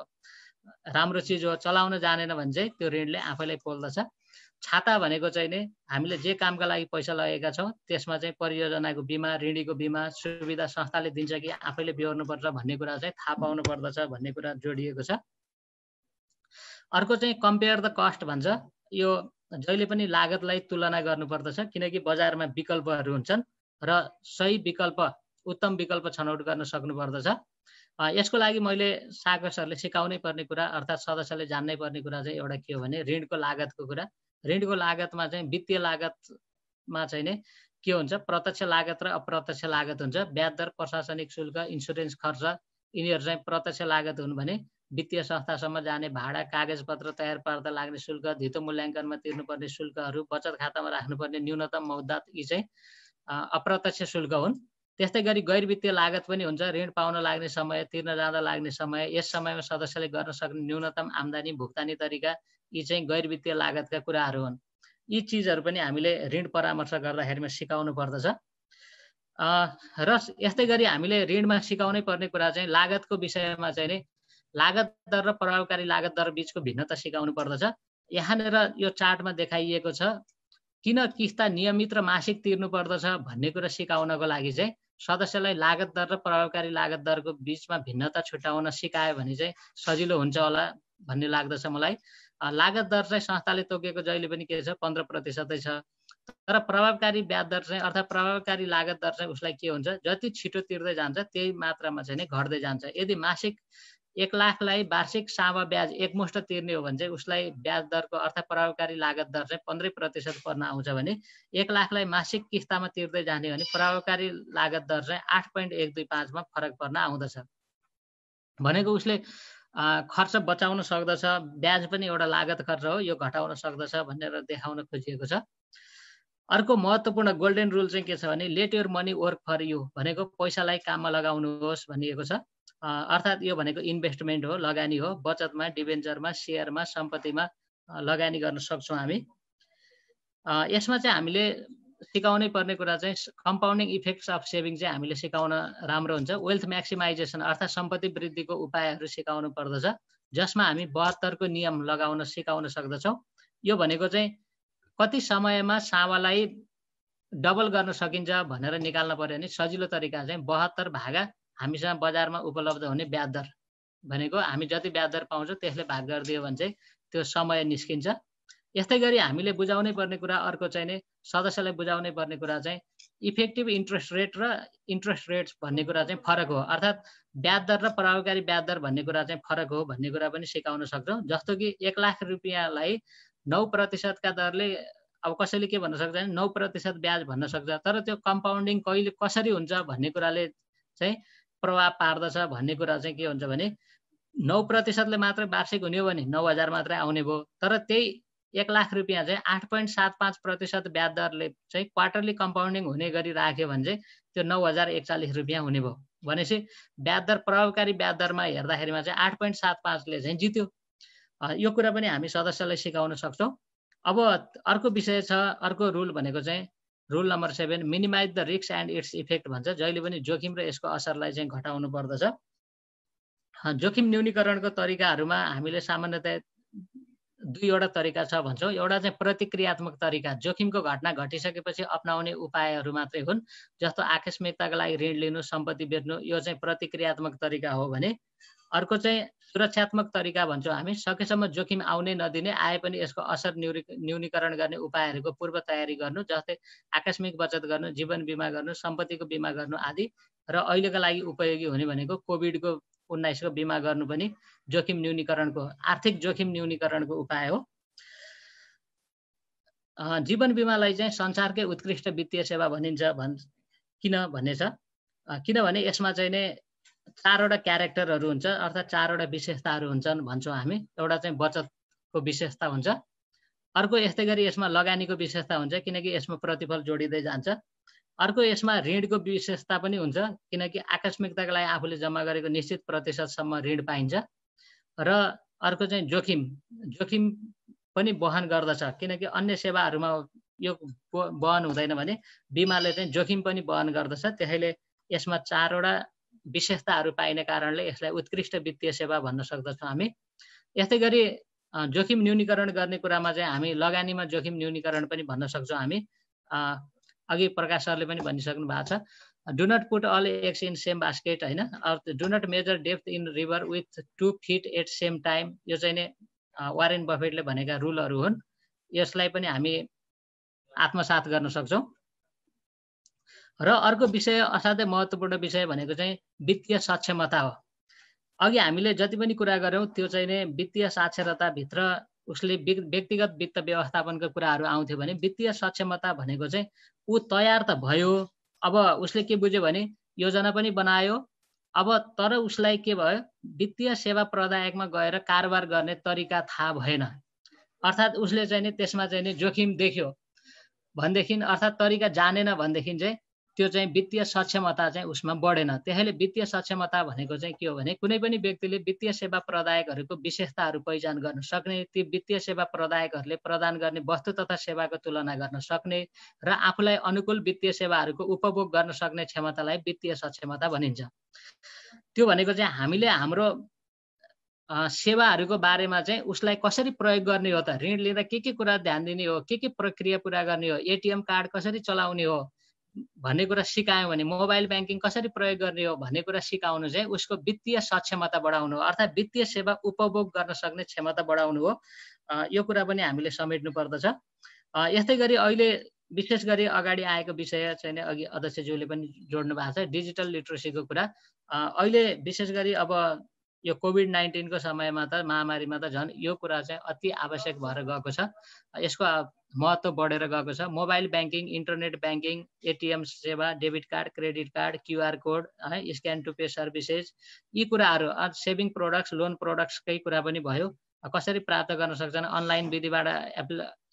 राम्रो चिज हो, चलाउन जानेन भने चाहिँ त्यो ऋणले आफैलाई पोल्दछ। छाता भनेको चाहिँ नि हामीले जे कामका लागि पैसा लगेका छौँ त्यसमा चाहिँ परियोजनाको बिमा, ऋणीको बिमा, सुविधा संस्थाले दिन्छ कि आफैले बिहोर्नुपर्छ भन्ने कुरा चाहिँ थाहा पाउनु पर्दछ भन्ने कुरा जोडिएको छ। अर्को चाहिँ कम्पेयर द कस्ट भन्छ। यो जहिले पनि लागतलाई तुलना गर्नुपर्दछ, किनकि बजारमा विकल्पहरू हुन्छन् र सही विकल्प, उत्तम विकल्प छनौट गर्न सक्नुपर्दछ। यसको लागि मैले सागरहरूले सिकाउनै पर्ने कुरा अर्थात् सदस्यले जान्नै पर्ने कुरा चाहिँ एउटा के हो भने ऋणको लागतको कुरा। ऋणको लागतमा चाहिँ वित्तीय लागतमा चाहिँ नि के हुन्छ, प्रत्यक्ष लागत र अप्रत्यक्ष लागत हुन्छ। ब्याज दर, प्रशासनिक शुल्क, इन्सुरेन्स खर्च यिनीहरू चाहिँ प्रत्यक्ष लागत हुन् भने वित्तीय संस्थासम्म जाने भाडा, कागजपत्र तयार पार्दा लाग्ने शुल्क, धितो मूल्याङ्कनमा तिर्नुपर्ने शुल्कहरू, बचत खातामा राख्नुपर्ने न्यूनतम मौद्दात यी चाहिँ अप्रत्यक्ष शुल्क हुन्। त्यस्तै गरी गैर वित्तीय लागत पनि हुन्छ। ऋण पाउन लाग्ने समय, तिर्न जाँदा लाग्ने समय, यस समयमा सदस्यले गर्न सक्ने न्यूनतम आम्दानी, भुक्तानी तरिका यी चाहिँ गैर वित्तीय लागतका कुराहरू हुन्। यी चिजहरू पनि हामीले ऋण परामर्श गर्दाखेरिमा सिकाउनु पर्दछ। र यस्तै गरी हामीले ऋणमा सिकाउनै पर्ने कुरा चाहिँ लागतको विषयमा चाहिँ नि लागत दर र प्रभावकारी लागत दर बीचको भिन्नता सिकाउनु पर्दछ। यहाँनिर यो चार्टमा देखाइएको छ किन किस्ता नियमित र मासिक तिर्नु पर्दछ भन्ने कुरा सिकाउनको लागि चाहिँ सदस्यलाई लागत दर र प्रभावकारी लागत दरको बीचमा भिन्नता छुट्याउन सिकायो भने चाहिँ सजिलो हुन्छ होला भन्ने लाग्दछ मलाई। लागत दर चाहिँ संस्थाले तोकेको जहिले पनि के छ 15% छ, तर प्रभावकारी ब्याज दर चाहिँ अर्थात् प्रभावकारी लागत दर चाहिँ उसलाई के हुन्छ, जति छिटो तिर्दै जान्छ त्यही मात्रामा चाहिँ घट्दै जान्छ। यदि मासिक 1 लाखलाई वार्षिक सावा ब्याज एकमुष्ट तिर्ने हो भने चाहिँ उसलाई ब्याज दरको अर्थात् प्रभावकारी लागत दर चाहिँ 15% पर्न आउँछ भने 1 लाखलाई मासिक किस्तामा तिर्दै जाने भने प्रभावकारी लागत दर चाहिँ 8.125 मा फरक पर्न आउँदछ। भनेको उसले खर्च बचाउन सक्दछ, ब्याज पनि एउटा लागत खर्च हो, यो घटाउन सक्दछ भनेर देखाउन खोजिएको छ। अर्को महत्त्वपूर्ण गोल्डन रुल चाहिँ के छ भने let your money work for you भनेको पैसालाई काममा लगाउनुहोस् भनिएको छ। अर्थात् यो भनेको इन्भेस्टमेन्ट हो, लगानी हो। बचतमा, डिबेन्चरमा, सेयरमा, सम्पत्तिमा लगानी गर्न सक्छौँ हामी। यसमा चाहिँ हामीले सिकाउनै पर्ने कुरा चाहिँ कम्पाउन्डिङ इफेक्ट्स अफ सेभिङ चाहिँ हामीले सिकाउन राम्रो हुन्छ। वेल्थ म्याक्सिमाइजेसन अर्थात् सम्पत्ति वृद्धिको उपायहरू सिकाउनु पर्दछ, जसमा हामी 72 को नियम लगाउन सिकाउन सक्दछौँ। यो भनेको चाहिँ कति समयमा सावालाई डबल गर्न सकिन्छ भनेर निकाल्न पर्यो भने सजिलो तरिका चाहिँ 72 भागा हामीसँग बजारमा उपलब्ध हुने ब्याज दर भनेको हामी जति ब्याज दर पाउँछौँ त्यसले भाग गरिदियो भने चाहिँ त्यो समय निस्किन्छ। यस्तै गरी हामीले बुझाउनै पर्ने कुरा अर्को चाहिँ नि सदस्यलाई बुझाउनै पर्ने कुरा चाहिँ इफेक्टिभ इन्ट्रेस्ट रेट र इन्ट्रेस्ट रेट्स भन्ने कुरा चाहिँ फरक हो। अर्थात् ब्याज दर र प्रभावकारी ब्याज दर भन्ने कुरा चाहिँ फरक हो भन्ने कुरा पनि सिकाउन सक्छौँ। जस्तो कि 1 लाख रुपियाँलाई 9% का दरले अब कसैले के भन्न सक्छ भने 9% ब्याज भन्न सक्छ, तर त्यो कम्पाउन्डिङ कहिले कसरी हुन्छ भन्ने कुराले चाहिँ प्रभाव पार्दछ भन्ने कुरा चाहिँ के हुन्छ भने 9% मात्रै वार्षिक हुने हो भने 9,000 मात्रै आउने भयो। तर त्यही 1 लाख रुपियाँ चाहिँ 8.75% ब्याज दरले चाहिँ क्वार्टरली कम्पाउन्डिङ हुने गरी राख्यो भने चाहिँ त्यो 9,041 रुपियाँ हुने भयो। भनेपछि ब्याज दर प्रभावकारी ब्याज दरमा हेर्दाखेरिमा चाहिँ 8.75 ले चाहिँ जित्यो। यो कुरा पनि हामी सदस्यलाई सिकाउन सक्छौँ। अब अर्को विषय छ, अर्को रुल भनेको चाहिँ rule number 7 minimise the risk and its effect भन्छ। जहिले पनि जोखिम र यसको असरलाई चाहिँ घटाउनु पर्दछ। जोखिम न्यूनीकरणको तरिकाहरूमा हामीले सामान्यतया 2वटा तरिका छ भन्छौँ। एउटा चाहिँ प्रतिक्रियात्मक तरिका, जोखिमको घटना घटिसकेपछि अपनाउने उपायहरू मात्रै हुन्, जस्तो आकस्मिकताका लागि ऋण लिनु, सम्पत्ति बेच्नु, यो चाहिँ प्रतिक्रियात्मक तरिका हो भने अर्को चाहिँ सुरक्षात्मक तरिका भन्छौँ हामी। सकेसम्म जोखिम आउनै नदिने, आए पनि यसको असर न्यूनीकरण गर्ने उपायहरूको पूर्व तयारी गर्नु, जस्तै आकस्मिक बचत गर्नु, जीवन बिमा गर्नु, सम्पत्तिको बिमा गर्नु आदि। र अहिलेका लागि उपयोगी हुने भनेको कोभिड-19 को बिमा गर्नु पनि जोखिम न्यूनीकरणको, आर्थिक जोखिम न्यूनीकरणको उपाय हो। जीवन बिमालाई चाहिँ संसारकै उत्कृष्ट वित्तीय सेवा भनिन्छ किन भन्ने छ। किनभने यसमा चाहिँ नै 4वटा क्यारेक्टरहरू हुन्छ, अर्थात् 4वटा विशेषताहरू हुन्छन् भन्छौँ हामी। एउटा चाहिँ बचतको विशेषता हुन्छ, अर्को यस्तै गरी यसमा लगानीको विशेषता हुन्छ किनकि यसमा प्रतिफल जोडिँदै जान्छ। अर्को यसमा ऋणको विशेषता पनि हुन्छ किनकि आकस्मिकताका लागि आफूले जम्मा गरेको निश्चित प्रतिशतसम्म ऋण पाइन्छ। र अर्को चाहिँ जोखिम पनि वहन गर्दछ किनकि अन्य सेवाहरूमा यो वहन हुँदैन भने बिमाले चाहिँ जोखिम पनि वहन गर्दछ। त्यसैले यसमा 4वटा विशेषताहरू पाइने कारणले यसलाई उत्कृष्ट वित्तीय सेवा भन्न सक्दछौँ हामी। यस्तै गरी जोखिम न्यूनीकरण गर्ने कुरामा चाहिँ हामी लगानीमा जोखिम न्यूनीकरण पनि भन्न सक्छौँ हामी। अघि प्रकाश सरले पनि भनिसक्नु भएको छ, do not put all eggs in same basket हैन, do not measure depth in river with 2 feet at same time. यो चाहिँ नै वारेन बफेटले भनेका रुलहरू हुन्। यसलाई पनि हामी आत्मसात गर्न सक्छौँ। र अर्को विषय, असाध्यै महत्त्वपूर्ण विषय भनेको चाहिँ वित्तीय सक्षमता हो। अघि हामीले जति पनि कुरा गर्यौँ त्यो चाहिँ नै वित्तीय साक्षरताभित्र उसले व्यक्तिगत वित्त व्यवस्थापनको कुराहरू आउँथ्यो भने वित्तीय सक्षमता भनेको चाहिँ ऊ तयार त भयो, अब उसले के बुझ्यो भने योजना पनि बनायो, अब तर उसलाई के भयो, वित्तीय सेवा प्रदायकमा गएर कारोबार गर्ने तरिका थाहा भएन। अर्थात् उसले चाहिँ नि त्यसमा चाहिँ नि जोखिम देख्यो भनेदेखि, अर्थात् तरिका जानेन भनेदेखि चाहिँ त्यो चाहिँ वित्तीय सक्षमता चाहिँ उसमा बढेन। त्यसैले वित्तीय सक्षमता भनेको चाहिँ के हो भने कुनै पनि व्यक्तिले वित्तीय सेवा प्रदायकहरूको विशेषताहरू पहिचान गर्न सक्ने, ती वित्तीय सेवा प्रदायकहरूले प्रदान गर्ने वस्तु तथा सेवाको तुलना गर्न सक्ने र आफूलाई अनुकूल वित्तीय सेवाहरूको उपभोग गर्न सक्ने क्षमतालाई वित्तीय सक्षमता भनिन्छ। त्यो भनेको चाहिँ हामीले हाम्रो सेवाहरूको बारेमा चाहिँ उसलाई कसरी प्रयोग गर्ने हो त, ऋण लिँदा के कुरा ध्यान दिने हो, के प्रक्रिया पुरा गर्ने हो, एटिएम कार्ड कसरी चलाउने हो भन्ने कुरा सिकायौँ भने, मोबाइल ब्याङ्किङ कसरी प्रयोग गर्ने हो भन्ने कुरा सिकाउनु चाहिँ उसको वित्तीय सक्षमता बढाउनु हो, अर्थात् वित्तीय सेवा उपभोग गर्न सक्ने क्षमता बढाउनु हो। यो कुरा पनि हामीले समेट्नु पर्दछ। यस्तै गरी अहिले विशेष गरी अगाडि आएको विषय चाहिँ अघि अध्यक्षज्यूले पनि जोड्नु भएको छ, डिजिटल लिटरेसीको कुरा। अहिले विशेष गरी अब यो कोभिड-19 को समयमा त, महामारीमा त झन् यो कुरा चाहिँ अति आवश्यक भएर गएको छ। यसको महत्त्व बढेर गएको छ। Mobile banking, internet banking, ATM सेवा, debit card, credit card, QR code, scan to pay services, यी कुराहरू, सेभिङ प्रोडक्ट्स, लोन प्रोडक्ट्सकै कुरा पनि भयो। कसरी प्राप्त गर्न सक्छन्, अनलाइन विधिबाट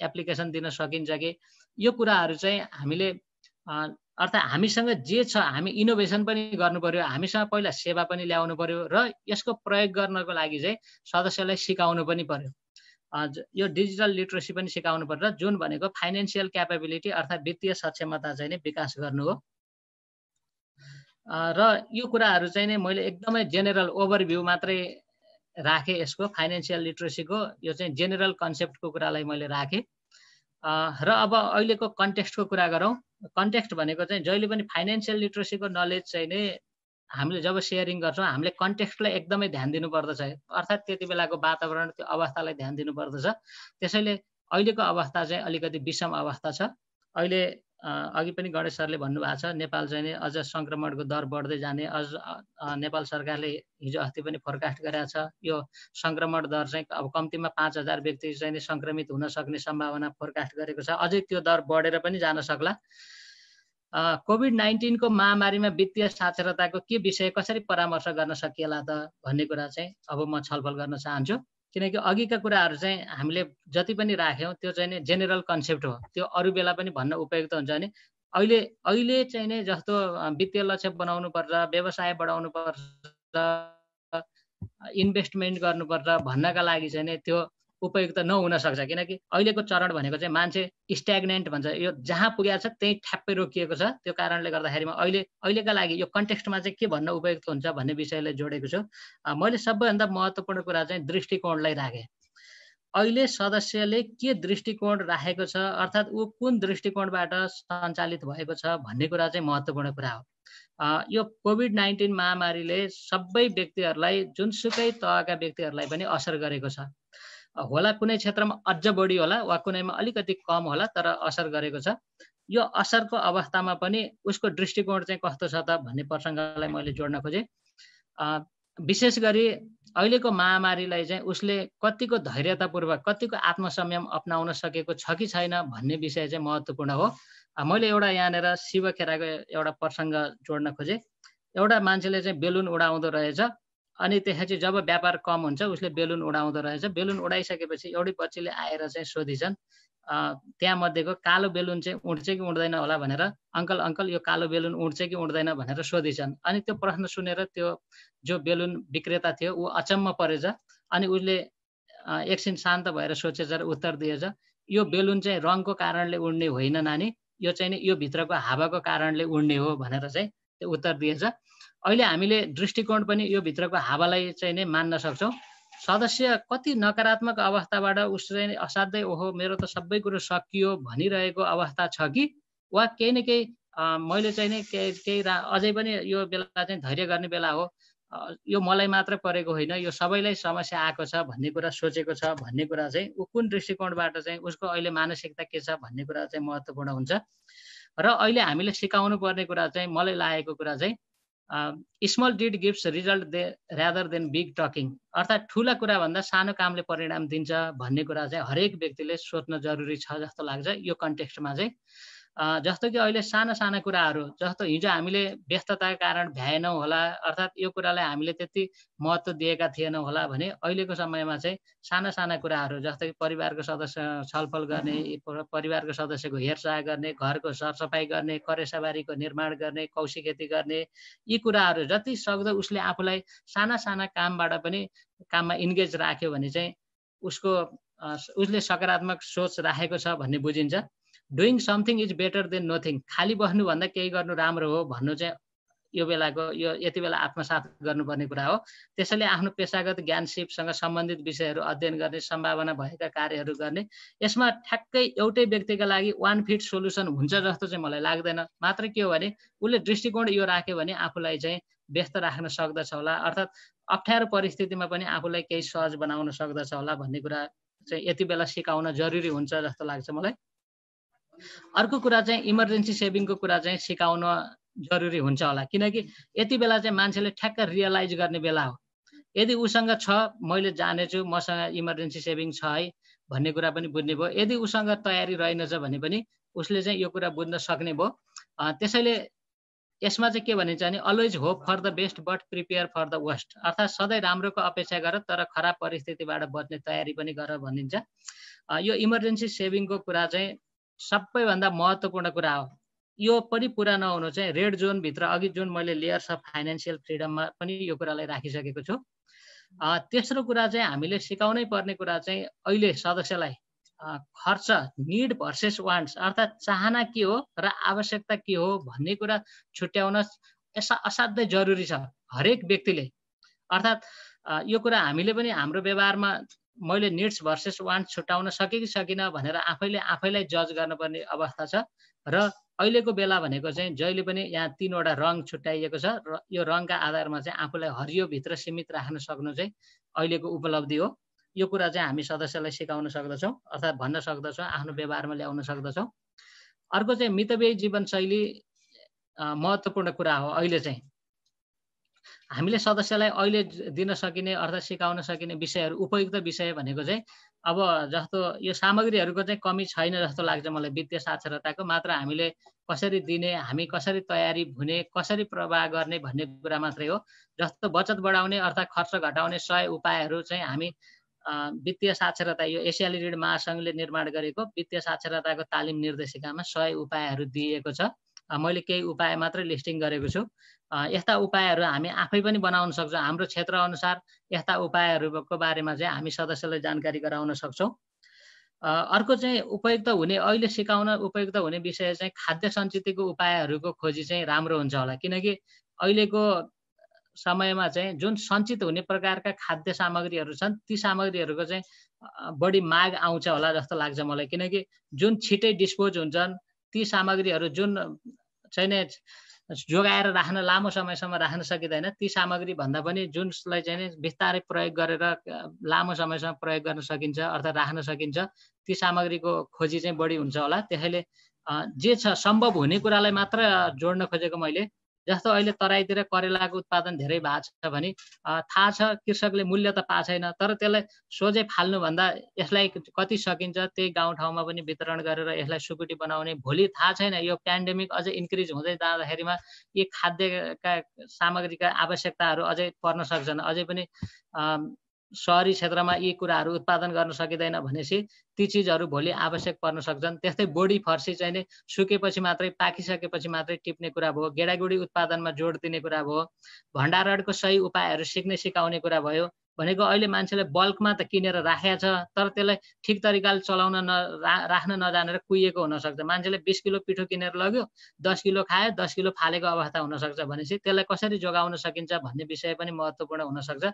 एप्लिकेसन दिन सकिन्छ कि, यो कुराहरू चाहिँ हामीले अर्थात् हामीसँग जे छ हामी इनोभेसन पनि गर्नु पर्यो, हामीसँग पहिला सेवा पनि ल्याउनु पर्यो र यसको प्रयोग गर्नको लागि चाहिँ सदस्यलाई सिकाउनु पनि पर्यो। यो डिजिटल लिटरेसी पनि सिकाउनु पर्छ, जुन भनेको फाइनेन्सियल क्यापेबिलिटी अर्थात् वित्तीय सक्षमता चाहिँ नै विकास गर्नु हो। र यो कुराहरू चाहिँ नै मैले एकदमै जेनरल ओभरभ्यू मात्रै राखेँ यसको, फाइनेन्सियल लिटरेसीको यो चाहिँ जेनरल कन्सेप्टको कुरालाई मैले राखेँ। र अब अहिलेको कन्टेक्स्टको कुरा गरौँ। कन्टेक्स्ट भनेको चाहिँ जहिले पनि फाइनेन्सियल लिटरेसीको नलेज चाहिँ नै हामीले जब सेयरिङ गर्छौँ हामीले कन्टेक्स्टलाई एकदमै ध्यान दिनुपर्दछ, अर्थात् त्यति बेलाको वातावरण, त्यो अवस्थालाई ध्यान दिनुपर्दछ। त्यसैले अहिलेको अवस्था चाहिँ अलिकति विषम अवस्था छ। अहिले अघि पनि गणेश सरले भन्नुभएको छ, नेपाल चाहिँ नि अझ सङ्क्रमणको दर बढ्दै जाने, अझ नेपाल सरकारले हिजो अस्ति पनि फोरकास्ट गरेको छ, यो सङ्क्रमण दर चाहिँ अब कम्तीमा 5,000 व्यक्ति चाहिँ नि सङ्क्रमित हुन सक्ने सम्भावना फोरकास्ट गरेको छ। अझै त्यो दर बढेर पनि जान सक्ला। कोभिड-19 को महामारीमा वित्तीय साक्षरताको के विषय कसरी परामर्श गर्न सकिएला त भन्ने कुरा चाहिँ अब म छलफल गर्न चाहन्छु। किनकि अघिका कुराहरू चाहिँ हामीले जति पनि राख्यौँ त्यो चाहिँ नि जेनरल कन्सेप्ट हो, त्यो अरू बेला पनि भन्न उपयुक्त हुन्छ नि। अहिले चाहिँ नि जस्तो वित्तीय लक्ष्य बनाउनु पर्छ, व्यवसाय बढाउनु पर्छ, इन्भेस्टमेन्ट गर्नुपर्छ भन्नका लागि चाहिँ नि त्यो उपयुक्त नहुन सक्छ। किनकि अहिलेको चरण भनेको चाहिँ मान्छे स्ट्याग्नेन्ट भन्छ, यो जहाँ पुगेको छ त्यही ठ्याप्पै रोकिएको छ। त्यो कारणले गर्दाखेरिमा अहिलेका लागि यो कन्टेक्स्टमा चाहिँ के भन्न उपयुक्त हुन्छ भन्ने विषयलाई जोडेको छु। मैले सबैभन्दा महत्त्वपूर्ण कुरा चाहिँ दृष्टिकोणलाई राखेँ। अहिले सदस्यले के दृष्टिकोण राखेको छ, अर्थात् ऊ कुन दृष्टिकोणबाट सञ्चालित भएको छ भन्ने कुरा चाहिँ महत्त्वपूर्ण कुरा हो। यो कोभिड-19 महामारीले सबै व्यक्तिहरूलाई, जुनसुकै तहका व्यक्तिहरूलाई पनि असर गरेको छ। होला कुनै क्षेत्रमा अझ बढी होला वा कुनैमा अलिकति कम होला, तर असर गरेको छ। यो असरको अवस्थामा पनि उसको दृष्टिकोण चाहिँ कस्तो छ त भन्ने प्रसङ्गलाई मैले जोड्न खोजेँ। विशेष गरी अहिलेको महामारीलाई चाहिँ उसले कतिको धैर्यतापूर्वक, कतिको आत्मसंयम अपनाउन सकेको छ कि छैन भन्ने विषय चाहिँ महत्त्वपूर्ण हो। मैले एउटा यहाँनिर शिव खेराको एउटा प्रसङ्ग जोड्न खोजेँ। एउटा मान्छेले चाहिँ बेलुन उडाउँदो रहेछ, अनि त्यसपछि जब व्यापार कम हुन्छ उसले बेलुन उडाउँदो रहेछ। बेलुन उडाइसकेपछि एउटै बच्चीले आएर चाहिँ सोधिछन्, त्यहाँ मध्येको कालो बेलुन चाहिँ उड्छ कि उड्दैन होला भनेर, अङ्कल यो कालो बेलुन उड्छ कि उड्दैन भनेर सोधिछन्। अनि त्यो प्रश्न सुनेर त्यो जो बेलुन विक्रेता थियो ऊ अचम्म परेछ। अनि उसले एकछिन शान्त भएर सोचेछ र उत्तर दिएछ, यो बेलुन चाहिँ रङको कारणले उड्ने होइन नानी, यो चाहिँ नि यो भित्रको हावाको कारणले उड्ने हो भनेर चाहिँ त्यो उत्तर दिएछ। अहिले हामीले दृष्टिकोण पनि यो भित्रको हावालाई चाहिँ नै मान्न सक्छौँ। सदस्य कति नकारात्मक अवस्थाबाट उस चाहिँ असाध्यै ओहो मेरो त सबै कुरो सकियो भनिरहेको अवस्था छ कि, वा केही न केही मैले चाहिँ नि केही अझै पनि यो बेला चाहिँ धैर्य गर्ने बेला हो, यो मलाई मात्र परेको होइन, यो सबैलाई समस्या आएको छ भन्ने कुरा सोचेको छ भन्ने कुरा चाहिँ ऊ कुन दृष्टिकोणबाट चाहिँ उसको अहिले मानसिकता के छ भन्ने कुरा चाहिँ महत्त्वपूर्ण हुन्छ। र अहिले हामीले सिकाउनु पर्ने कुरा चाहिँ मलाई लागेको कुरा चाहिँ small did gives result rather than big talking, अर्थात् ठुला कुराभन्दा सानो कामले परिणाम दिन्छ भन्ने कुरा चाहिँ हरेक व्यक्तिले सोच्न जरुरी छ जस्तो लाग्छ यो कन्टेक्स्टमा चाहिँ। जस्तो कि अहिले साना साना कुराहरू, जस्तो हिजो हामीले व्यस्तताका कारण भ्याएनौँ होला, अर्थात् यो कुरालाई हामीले त्यति महत्त्व दिएका थिएनौँ होला भने अहिलेको समयमा चाहिँ साना साना कुराहरू जस्तो कि परिवारको सदस्य छलफल गर्ने, परिवारको सदस्यको हेरचाह गर्ने, घरको सरसफाइ गर्ने, करेसाबारीको निर्माण गर्ने, कौशी खेती गर्ने, यी कुराहरू जति सक्दो उसले आफूलाई साना साना कामबाट पनि काममा इन्गेज राख्यो भने चाहिँ उसले सकारात्मक सोच राखेको छ भन्ने बुझिन्छ। Doing something is better than nothing, खाली बस्नुभन्दा केही गर्नु राम्रो हो भन्नु चाहिँ यो बेलाको यति बेला आत्मसात गर्नुपर्ने कुरा हो। त्यसैले आफ्नो पेशागत ज्ञान सिपसँग सम्बन्धित विषयहरू अध्ययन गर्ने, सम्भावना भएका कार्यहरू गर्ने, यसमा ठ्याक्कै एउटै व्यक्तिका लागि वान फिट सोल्युसन हुन्छ जस्तो चाहिँ मलाई लाग्दैन। मात्र के हो भने उसले दृष्टिकोण यो राख्यो भने आफूलाई चाहिँ व्यस्त राख्न सक्दछ होला, अर्थात् अप्ठ्यारो परिस्थितिमा पनि आफूलाई केही सहज बनाउन सक्दछ होला भन्ने कुरा चाहिँ यति बेला सिकाउन जरुरी हुन्छ जस्तो लाग्छ मलाई। अर्को कुरा चाहिँ इमर्जेन्सी सेभिङको कुरा चाहिँ सिकाउन जरुरी हुन्छ होला, किनकि यति बेला चाहिँ मान्छेले ठ्याक्क रियलाइज गर्ने बेला हो। यदि उसँग छ, मैले जानेछु मसँग इमर्जेन्सी सेभिङ छ है भन्ने कुरा पनि बुझ्ने भयो। यदि उसँग तयारी रहेनछ भने पनि उसले चाहिँ यो कुरा बुझ्न सक्ने भयो। त्यसैले यसमा चाहिँ के भनिन्छ भने always hope for the best but prepare for the worst, अर्थात् सधैँ राम्रोको अपेक्षा गर तर खराब परिस्थितिबाट बच्ने तयारी पनि गर भनिन्छ। यो इमर्जेन्सी सेभिङको कुरा चाहिँ सबैभन्दा महत्त्वपूर्ण कुरा हो। यो पनि पुरा नहुनु चाहिँ रेड जोनभित्र अघि जुन मैले लेयर्स अफ फाइनेन्सियल फ्रिडममा पनि यो कुरालाई राखिसकेको छु। तेस्रो कुरा चाहिँ हामीले सिकाउनै पर्ने कुरा चाहिँ अहिले सदस्यलाई खर्च, निड भर्सेस वान्ट्स, अर्थात् चाहना के हो र आवश्यकता के हो भन्ने कुरा छुट्याउन असाध्यै जरुरी छ हरेक व्यक्तिले। अर्थात् यो कुरा हामीले पनि हाम्रो व्यवहारमा मैले निड्स भर्सेस वान्ट्स छुट्याउन सके कि सकिनँ भनेर आफैलाई जज गर्नुपर्ने अवस्था छ। र अहिलेको बेला भनेको चाहिँ जहिले पनि यहाँ 3वटा रङ छुट्याइएको छ र यो रङका आधारमा चाहिँ आफूलाई हरियोभित्र सीमित राख्न सक्नु चाहिँ अहिलेको उपलब्धि हो। यो कुरा चाहिँ हामी सदस्यलाई सिकाउन सक्दछौँ, अर्थात् भन्न सक्दछौँ, आफ्नो व्यवहारमा ल्याउन सक्दछौँ। अर्को चाहिँ मितव्ययी जीवनशैली महत्त्वपूर्ण कुरा हो। अहिले चाहिँ हामीले सदस्यलाई अहिले दिन सकिने अर्थात् सिकाउन सकिने विषयहरू, उपयुक्त विषय भनेको चाहिँ अब जस्तो यो सामग्रीहरूको चाहिँ कमी छैन जस्तो लाग्छ मलाई वित्तीय साक्षरताको, मात्र हामीले कसरी दिने, हामी कसरी तयारी हुने, कसरी प्रवाह गर्ने भन्ने कुरा मात्रै हो। जस्तो बचत बढाउने अर्थात् खर्च घटाउने 100 उपायहरू चाहिँ हामी वित्तीय साक्षरता यो एसियाली ऋण महासङ्घले निर्माण गरेको वित्तीय साक्षरताको तालिम निर्देशिकामा 100 उपायहरू दिएको छ। मैले केही उपाय मात्रै लिस्टिङ गरेको छु। यस्ता उपायहरू हामी आफै पनि बनाउन सक्छौँ। हाम्रो क्षेत्रअनुसार यस्ता उपायहरूको बारेमा चाहिँ हामी सदस्यलाई जानकारी गराउन सक्छौँ। अर्को चाहिँ उपयुक्त हुने, अहिले सिकाउन उपयुक्त हुने विषय चाहिँ खाद्य सञ्चितको उपायहरूको खोजी चाहिँ राम्रो हुन्छ होला। किनकि अहिलेको समयमा चाहिँ जुन सञ्चित हुने प्रकारका खाद्य सामग्रीहरू छन्, ती सामग्रीहरूको चाहिँ बढी माग आउँछ होला जस्तो लाग्छ मलाई। किनकि जुन छिटै डिस्पोज हुन्छन् ती सामग्रीहरू जुन चाहिँ नै जोगाएर राख्न लामो समयसम्म राख्न सकिँदैन, ती सामग्री भन्दा पनि जुनलाई चाहिँ नि बिस्तारै प्रयोग गरेर लामो समयसम्म प्रयोग गर्न सकिन्छ अर्थात् राख्न सकिन्छ, ती सामग्रीको खोजी चाहिँ बढी हुन्छ होला। त्यसैले जे छ सम्भव हुने कुरालाई मात्र जोड्न खोजेको मैले। जस्तो अहिले तराईतिर करेलाको उत्पादन धेरै भएको छ भने थाहा छ कृषकले मूल्य त पाएको छैन, तर त्यसलाई सोझै फाल्नुभन्दा यसलाई कति सकिन्छ त्यही गाउँठाउँमा पनि वितरण गरेर यसलाई सुकुटी बनाउने। भोलि थाहा छैन यो पेन्डेमिक अझै इन्क्रिज हुँदै जाँदाखेरिमा यी खाद्यका सामग्रीका आवश्यकताहरू अझै पर्न सक्छन्। अझै पनि सहरी क्षेत्रमा यी कुराहरू उत्पादन गर्न सकिँदैन भनेपछि ती चिजहरू भोलि आवश्यक पर्न सक्छन्। त्यस्तै बोडी फर्सी चाहिँ नि सुकेपछि मात्रै, पाकिसकेपछि मात्रै टिप्ने कुरा भयो। गेडागुडी उत्पादनमा जोड दिने कुरा भयो। भण्डारणको सही उपायहरू सिक्ने सिकाउने कुरा भयो। भनेको अहिले मान्छेले बल्कमा त किनेर राखेको छ, तर त्यसलाई ठिक तरिकाले चलाउन राख्न नजानेर कुहिएको हुनसक्छ। मान्छेले 20 किलो पिठो किनेर लग्यो, 10 किलो खायो, 10 किलो फालेको अवस्था हुनसक्छ। भनेपछि त्यसलाई कसरी जोगाउन सकिन्छ भन्ने विषय पनि महत्त्वपूर्ण हुनसक्छ।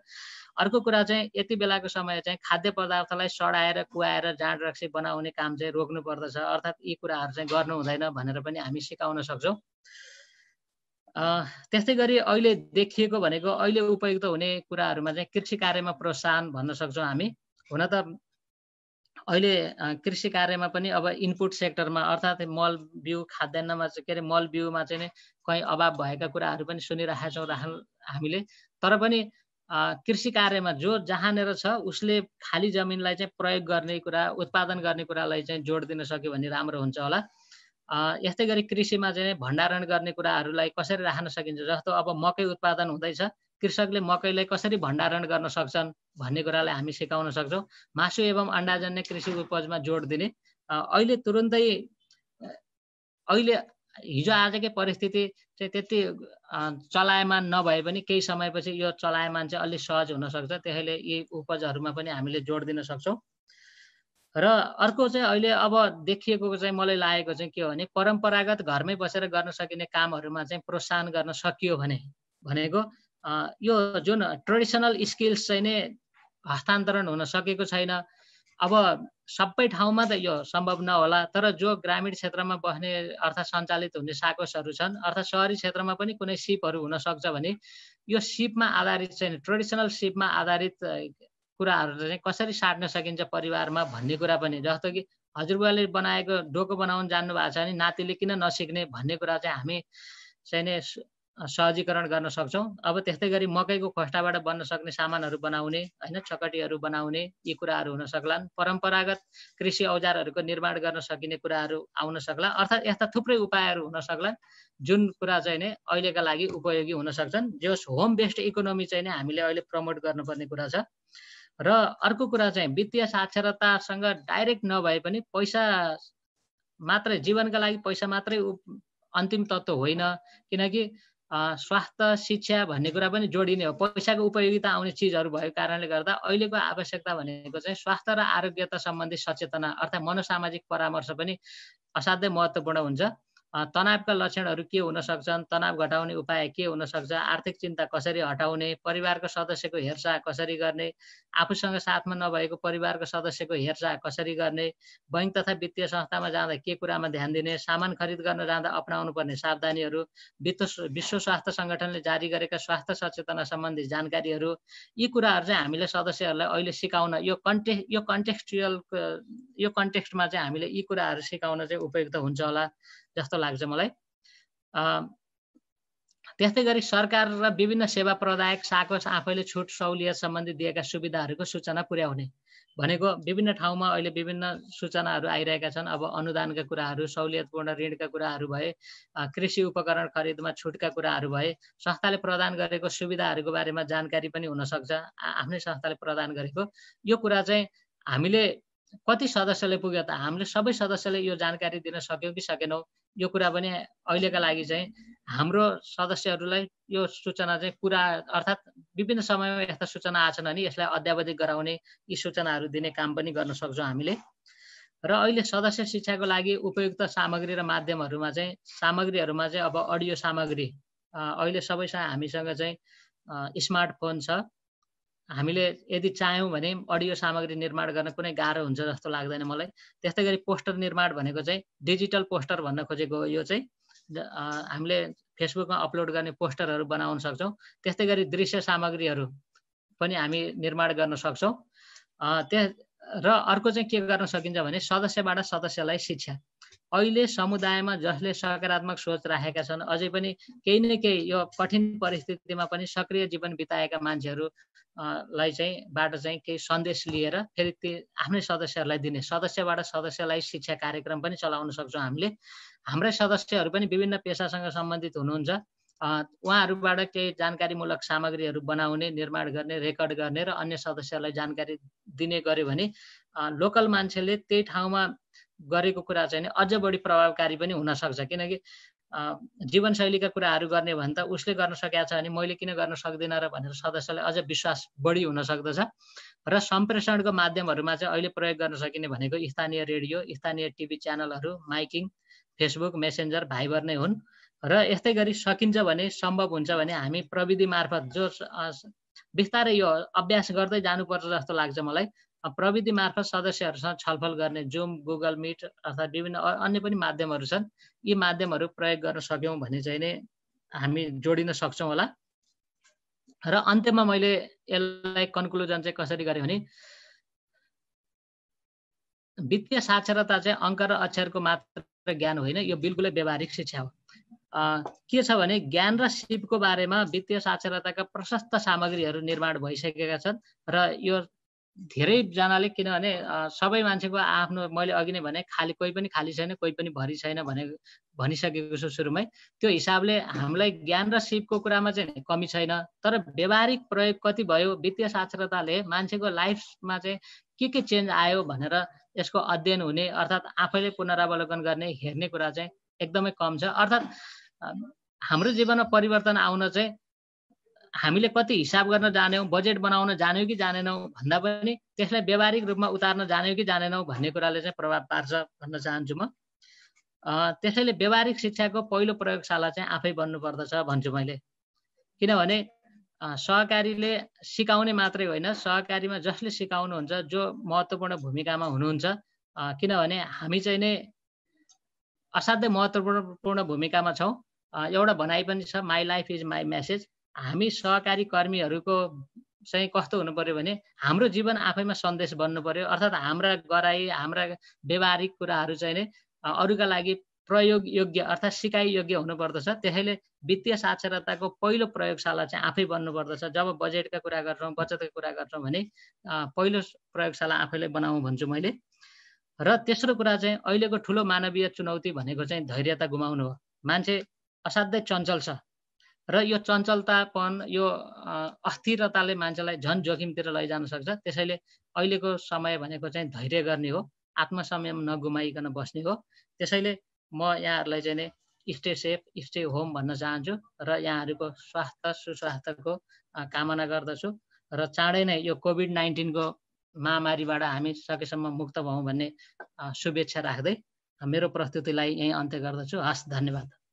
अर्को कुरा चाहिँ यति बेलाको समय चाहिँ खाद्य पदार्थलाई सडाएर, कुहाएर, जाँड रक्सी बनाउने काम चाहिँ रोक्नु पर्दछ। अर्थात् यी कुराहरू चाहिँ गर्नु हुँदैन भनेर पनि हामी सिकाउन सक्छौँ। त्यस्तै गरी अहिले देखिएको भनेको अहिले उपयुक्त हुने कुराहरूमा चाहिँ कृषि कार्यमा प्रोत्साहन भन्न सक्छौँ हामी। हुन त अहिले कृषि कार्यमा पनि अब इनपुट सेक्टरमा अर्थात् मल बिउ खाद्यान्नमा चाहिँ के अरे मल बिउमा चाहिँ नि कहीँ अभाव भएका कुराहरू पनि सुनिरहेका छौँ हामीले। तर पनि कृषि कार्यमा जो जहाँनिर छ उसले खाली जमिनलाई चाहिँ प्रयोग गर्ने कुरा, उत्पादन गर्ने कुरालाई चाहिँ जोड दिन सक्यो भने राम्रो हुन्छ होला। यस्तै गरी कृषिमा चाहिँ भण्डारण गर्ने कुराहरूलाई कसरी राख्न सकिन्छ। जस्तो अब मकै उत्पादन हुँदैछ, कृषकले मकैलाई कसरी भण्डारण गर्न सक्छन् भन्ने कुरालाई हामी सिकाउन सक्छौँ। मासु एवं अण्डाजन्य कृषि उपजमा जोड दिने। अहिले तुरुन्तै अहिले हिजो आजकै परिस्थिति चाहिँ त्यति चलायमान नभए पनि केही समयपछि यो चलायमान चाहिँ अलि सहज हुनसक्छ। त्यसैले यी उपजहरूमा पनि हामीले जोड दिन सक्छौँ। र अर्को चाहिँ अहिले अब देखिएको चाहिँ मलाई लागेको चाहिँ के हो भने परम्परागत घरमै बसेर गर्न सकिने कामहरूमा चाहिँ प्रोत्साहन गर्न सकियो भने भनेको यो जुन ट्रेडिसनल स्किल्स चाहिँ नै हस्तान्तरण हुन सकेको छैन। अब सबै ठाउँमा त यो सम्भव नहोला, तर जो ग्रामीण क्षेत्रमा बस्ने अर्थात् सञ्चालित हुने साकोसहरू छन्, अर्थात् सहरी क्षेत्रमा पनि कुनै सिपहरू हुन सक्छ भने यो सिपमा आधारित चाहिँ ट्रेडिसनल सिपमा आधारित कुराहरू चाहिँ कसरी साट्न सकिन्छ परिवारमा भन्ने कुरा पनि। जस्तो कि हजुरबुवाले बनाएको डोको बनाउन जान्नु भएको छ भने नातिले किन नसिक्ने भन्ने कुरा चाहिँ हामी चाहिँ नै सहजीकरण गर्न सक्छौँ। अब त्यस्तै गरी मकैको खोस्टाबाट बन्न सक्ने सामानहरू बनाउने, होइन, चकटीहरू बनाउने, यी कुराहरू हुन सक्लान्। परम्परागत कृषि औजारहरूको निर्माण गर्न सकिने कुराहरू आउन सक्ला। अर्थात् यस्ता थुप्रै उपायहरू हुन सक्लान् जुन कुरा चाहिँ नै अहिलेका लागि उपयोगी हुन सक्छन्। जो होम बेस्ड इकोनोमी चाहिँ नै हामीले अहिले प्रमोट गर्नुपर्ने कुरा छ। र अर्को कुरा चाहिँ वित्तीय साक्षरतासँग डाइरेक्ट नभए पनि पैसा मात्रै, जीवनका लागि पैसा मात्रै अन्तिम तत्त्व होइन। किनकि स्वास्थ्य, शिक्षा भन्ने कुरा पनि जोडिने हो। पैसाको उपयोगिता आउने चिजहरू भएको कारणले गर्दा अहिलेको आवश्यकता भनेको चाहिँ स्वास्थ्य र आरोग्यता सम्बन्धी सचेतना अर्थात् मनोसामाजिक परामर्श पनि असाध्यै महत्त्वपूर्ण हुन्छ। तनावका लक्षणहरू के हुन सक्छन्, तनाव घटाउने उपाय के हुन सक्छ, आर्थिक चिन्ता कसरी हटाउने, परिवारको सदस्यको हेरचाह कसरी गर्ने, आफूसँग साथमा नभएको परिवारको सदस्यको हेरचाह कसरी गर्ने, बैंक तथा वित्तीय संस्थामा जाँदा के कुरामा ध्यान दिने, सामान खरिद गर्न जाँदा अपनाउनु पर्ने सावधानीहरू, विश्व स्वास्थ्य सङ्गठनले जारी गरेका स्वास्थ्य सचेतना सम्बन्धी जानकारीहरू, यी कुराहरू चाहिँ हामीले सदस्यहरूलाई अहिले सिकाउन यो कन्टेक्स्टमा चाहिँ हामीले यी कुराहरू सिकाउन चाहिँ उपयुक्त हुन्छ होला जस्तो लाग्छ मलाई। त्यस्तै गरी सरकार र विभिन्न सेवा प्रदायक साकोस आफैले छुट सहुलियत सम्बन्धी दिएका सुविधाहरूको सूचना पुर्याउने। भनेको विभिन्न ठाउँमा अहिले विभिन्न सूचनाहरू आइरहेका छन्। अब अनुदानका कुराहरू, सहुलियतपूर्ण ऋणका कुराहरू भए, कृषि उपकरण खरिदमा छुटका कुराहरू भए, संस्थाले प्रदान गरेको सुविधाहरूको बारेमा जानकारी पनि हुनसक्छ, आफ्नै संस्थाले प्रदान गरेको। यो कुरा चाहिँ हामीले कति सदस्यले पुग्यो त? हामीले सबै सदस्यले यो जानकारी दिन सक्यौँ कि सकेनौँ? यो कुरा पनि अहिलेका लागि चाहिँ हाम्रो सदस्यहरूलाई यो सूचना चाहिँ पुरा, अर्थात् विभिन्न समयमा यस्ता सूचना आछन् भने यसलाई अद्यावधिक गराउने, यी सूचनाहरू दिने काम पनि गर्न सक्छौँ हामीले। र अहिले सदस्य शिक्षाको लागि उपयुक्त सामग्री र माध्यमहरूमा चाहिँ सामग्रीहरूमा चाहिँ अब अडियो सामग्री, अहिले सबैसँग हामीसँग चाहिँ स्मार्टफोन छ। हामीले यदि चाह्यौँ भने अडियो सामग्री निर्माण गर्न कुनै गाह्रो हुन्छ जस्तो लाग्दैन मलाई। त्यस्तै गरी पोस्टर निर्माण भनेको चाहिँ डिजिटल पोस्टर भन्न खोजेको हो। यो चाहिँ हामीले फेसबुकमा अपलोड गर्ने पोस्टरहरू बनाउन सक्छौँ। त्यस्तै गरी दृश्य सामग्रीहरू पनि हामी निर्माण गर्न सक्छौँ। र अर्को चाहिँ के गर्न सकिन्छ भने सदस्यबाट सदस्यलाई शिक्षा। अहिले समुदायमा जसले सकारात्मक सोच राखेका छन्, अझै पनि केही न केही यो कठिन परिस्थितिमा पनि सक्रिय जीवन बिताएका मान्छेहरू लाई चाहिँ बाट चाहिँ केही सन्देश लिएर फेरि ती आफ्नै सदस्यहरूलाई दिने, सदस्यबाट सदस्यलाई शिक्षा कार्यक्रम पनि चलाउन सक्छौँ हामीले। हाम्रै सदस्यहरू पनि विभिन्न पेसासँग सम्बन्धित हुनुहुन्छ। उहाँहरूबाट केही जानकारीमूलक सामग्रीहरू बनाउने, निर्माण गर्ने, रेकर्ड गर्ने र अन्य सदस्यहरूलाई जानकारी दिने गर्यो भने लोकल मान्छेले त्यही ठाउँमा गरेको कुरा चाहिँ अझ बढी प्रभावकारी पनि हुनसक्छ। किनकि जीवनशैलीका कुराहरू गर्ने भने त उसले गर्न सकेको छ भने मैले किन गर्न सक्दिनँ र भनेर सदस्यलाई अझ विश्वास बढी हुन सक्दछ। र सम्प्रेषणको माध्यमहरूमा चाहिँ अहिले प्रयोग गर्न सकिने भनेको स्थानीय रेडियो, स्थानीय टिभी च्यानलहरू, माइकिङ, फेसबुक, मेसेन्जर, भाइबर नै हुन्। र यस्तै गरी सकिन्छ भने, सम्भव हुन्छ भने हामी प्रविधि मार्फत जो बिस्तारै यो अभ्यास गर्दै जानुपर्छ जस्तो लाग्छ मलाई। प्रविधि मार्फत सदस्यहरूसँग छलफल गर्ने जुम, गुगल मिट अथवा विभिन्न अन्य पनि माध्यमहरू छन्। यी माध्यमहरू प्रयोग गर्न सक्यौँ भने चाहिँ नै हामी जोडिन सक्छौँ होला। र अन्त्यमा मैले यसलाई कन्क्लुजन चाहिँ कसरी गरेँ भने वित्तीय साक्षरता चाहिँ अङ्क र अक्षरको मात्र ज्ञान होइन, यो बिल्कुलै व्यावहारिक शिक्षा हो। के छ भने ज्ञान र सिपको बारेमा वित्तीय साक्षरताका प्रशस्त सामग्रीहरू निर्माण भइसकेका छन्। र यो धेरैजनाले, किनभने सबै मान्छेको आफ्नो, मैले अघि नै भने खाली, कोही पनि खाली छैन, कोही पनि भरि छैन भनिसकेको छु सुरुमै। त्यो हिसाबले हामीलाई ज्ञान र सिपको कुरामा चाहिँ कमी छैन, तर व्यावहारिक प्रयोग कति भयो, वित्तीय साक्षरताले मान्छेको लाइफमा चाहिँ के चेन्ज आयो भनेर यसको अध्ययन हुने, अर्थात् आफैले पुनरावलोकन गर्ने, हेर्ने कुरा चाहिँ एकदमै कम छ। अर्थात् हाम्रो जीवनमा परिवर्तन आउन चाहिँ हामीले कति हिसाब गर्न जान्यौँ, बजेट बनाउन जान्यौँ कि जानेनौँ भन्दा पनि त्यसलाई व्यावहारिक रूपमा उतार्न जान्यौँ कि जानेनौँ भन्ने कुराले चाहिँ प्रभाव पार्छ भन्न चाहन्छु म। त्यसैले व्यावहारिक शिक्षाको पहिलो प्रयोगशाला चाहिँ आफै बन्नुपर्दछ भन्छु मैले। किनभने सहकारीले सिकाउने मात्रै होइन, सहकारीमा जसले सिकाउनुहुन्छ, जो महत्त्वपूर्ण भूमिकामा हुनुहुन्छ। किनभने हामी चाहिँ नै असाध्यै महत्त्वपूर्ण भूमिकामा छौँ। एउटा भनाइ पनि छ, my life is my message. हामी सहकारी कर्मीहरूको चाहिँ कस्तो हुनु पर्यो भने हाम्रो जीवन आफैमा सन्देश बन्नु पर्यो। अर्थात् हाम्रा गराई, हाम्रा व्यावहारिक कुराहरू चाहिँ नै अरूका लागि प्रयोग योग्य, अर्थात् सिकाइ योग्य हुनुपर्दछ। त्यसैले वित्तीय साक्षरताको पहिलो प्रयोगशाला चाहिँ आफै बन्नुपर्दछ। जब बजेटका कुरा गर्छौँ, बचतका कुरा गर्छौँ भने पहिलो प्रयोगशाला आफैले बनाऊँ भन्छु मैले। र तेस्रो कुरा चाहिँ अहिलेको ठुलो मानवीय चुनौती भनेको चाहिँ धैर्यता गुमाउनु हो। मान्छे असाध्यै चञ्चल छ र यो चञ्चलतापन, यो अस्थिरताले मान्छेलाई झन् जोखिमतिर लैजान सक्छ। त्यसैले अहिलेको समय भनेको चाहिँ धैर्य गर्ने हो, आत्मसंयम नगुमाइकन बस्ने हो। त्यसैले म यहाँहरूलाई चाहिँ नै स्टे सेफ, स्टे होम भन्न चाहन्छु र यहाँहरूको स्वास्थ्य सुस्वास्थ्यको कामना गर्दछु। र चाँडै नै यो कोभिड-19 को महामारीबाट हामी सकेसम्म मुक्त भयौँ भन्ने शुभेच्छा राख्दै मेरो प्रस्तुतिलाई यहीँ अन्त्य गर्दछु। हस्, धन्यवाद।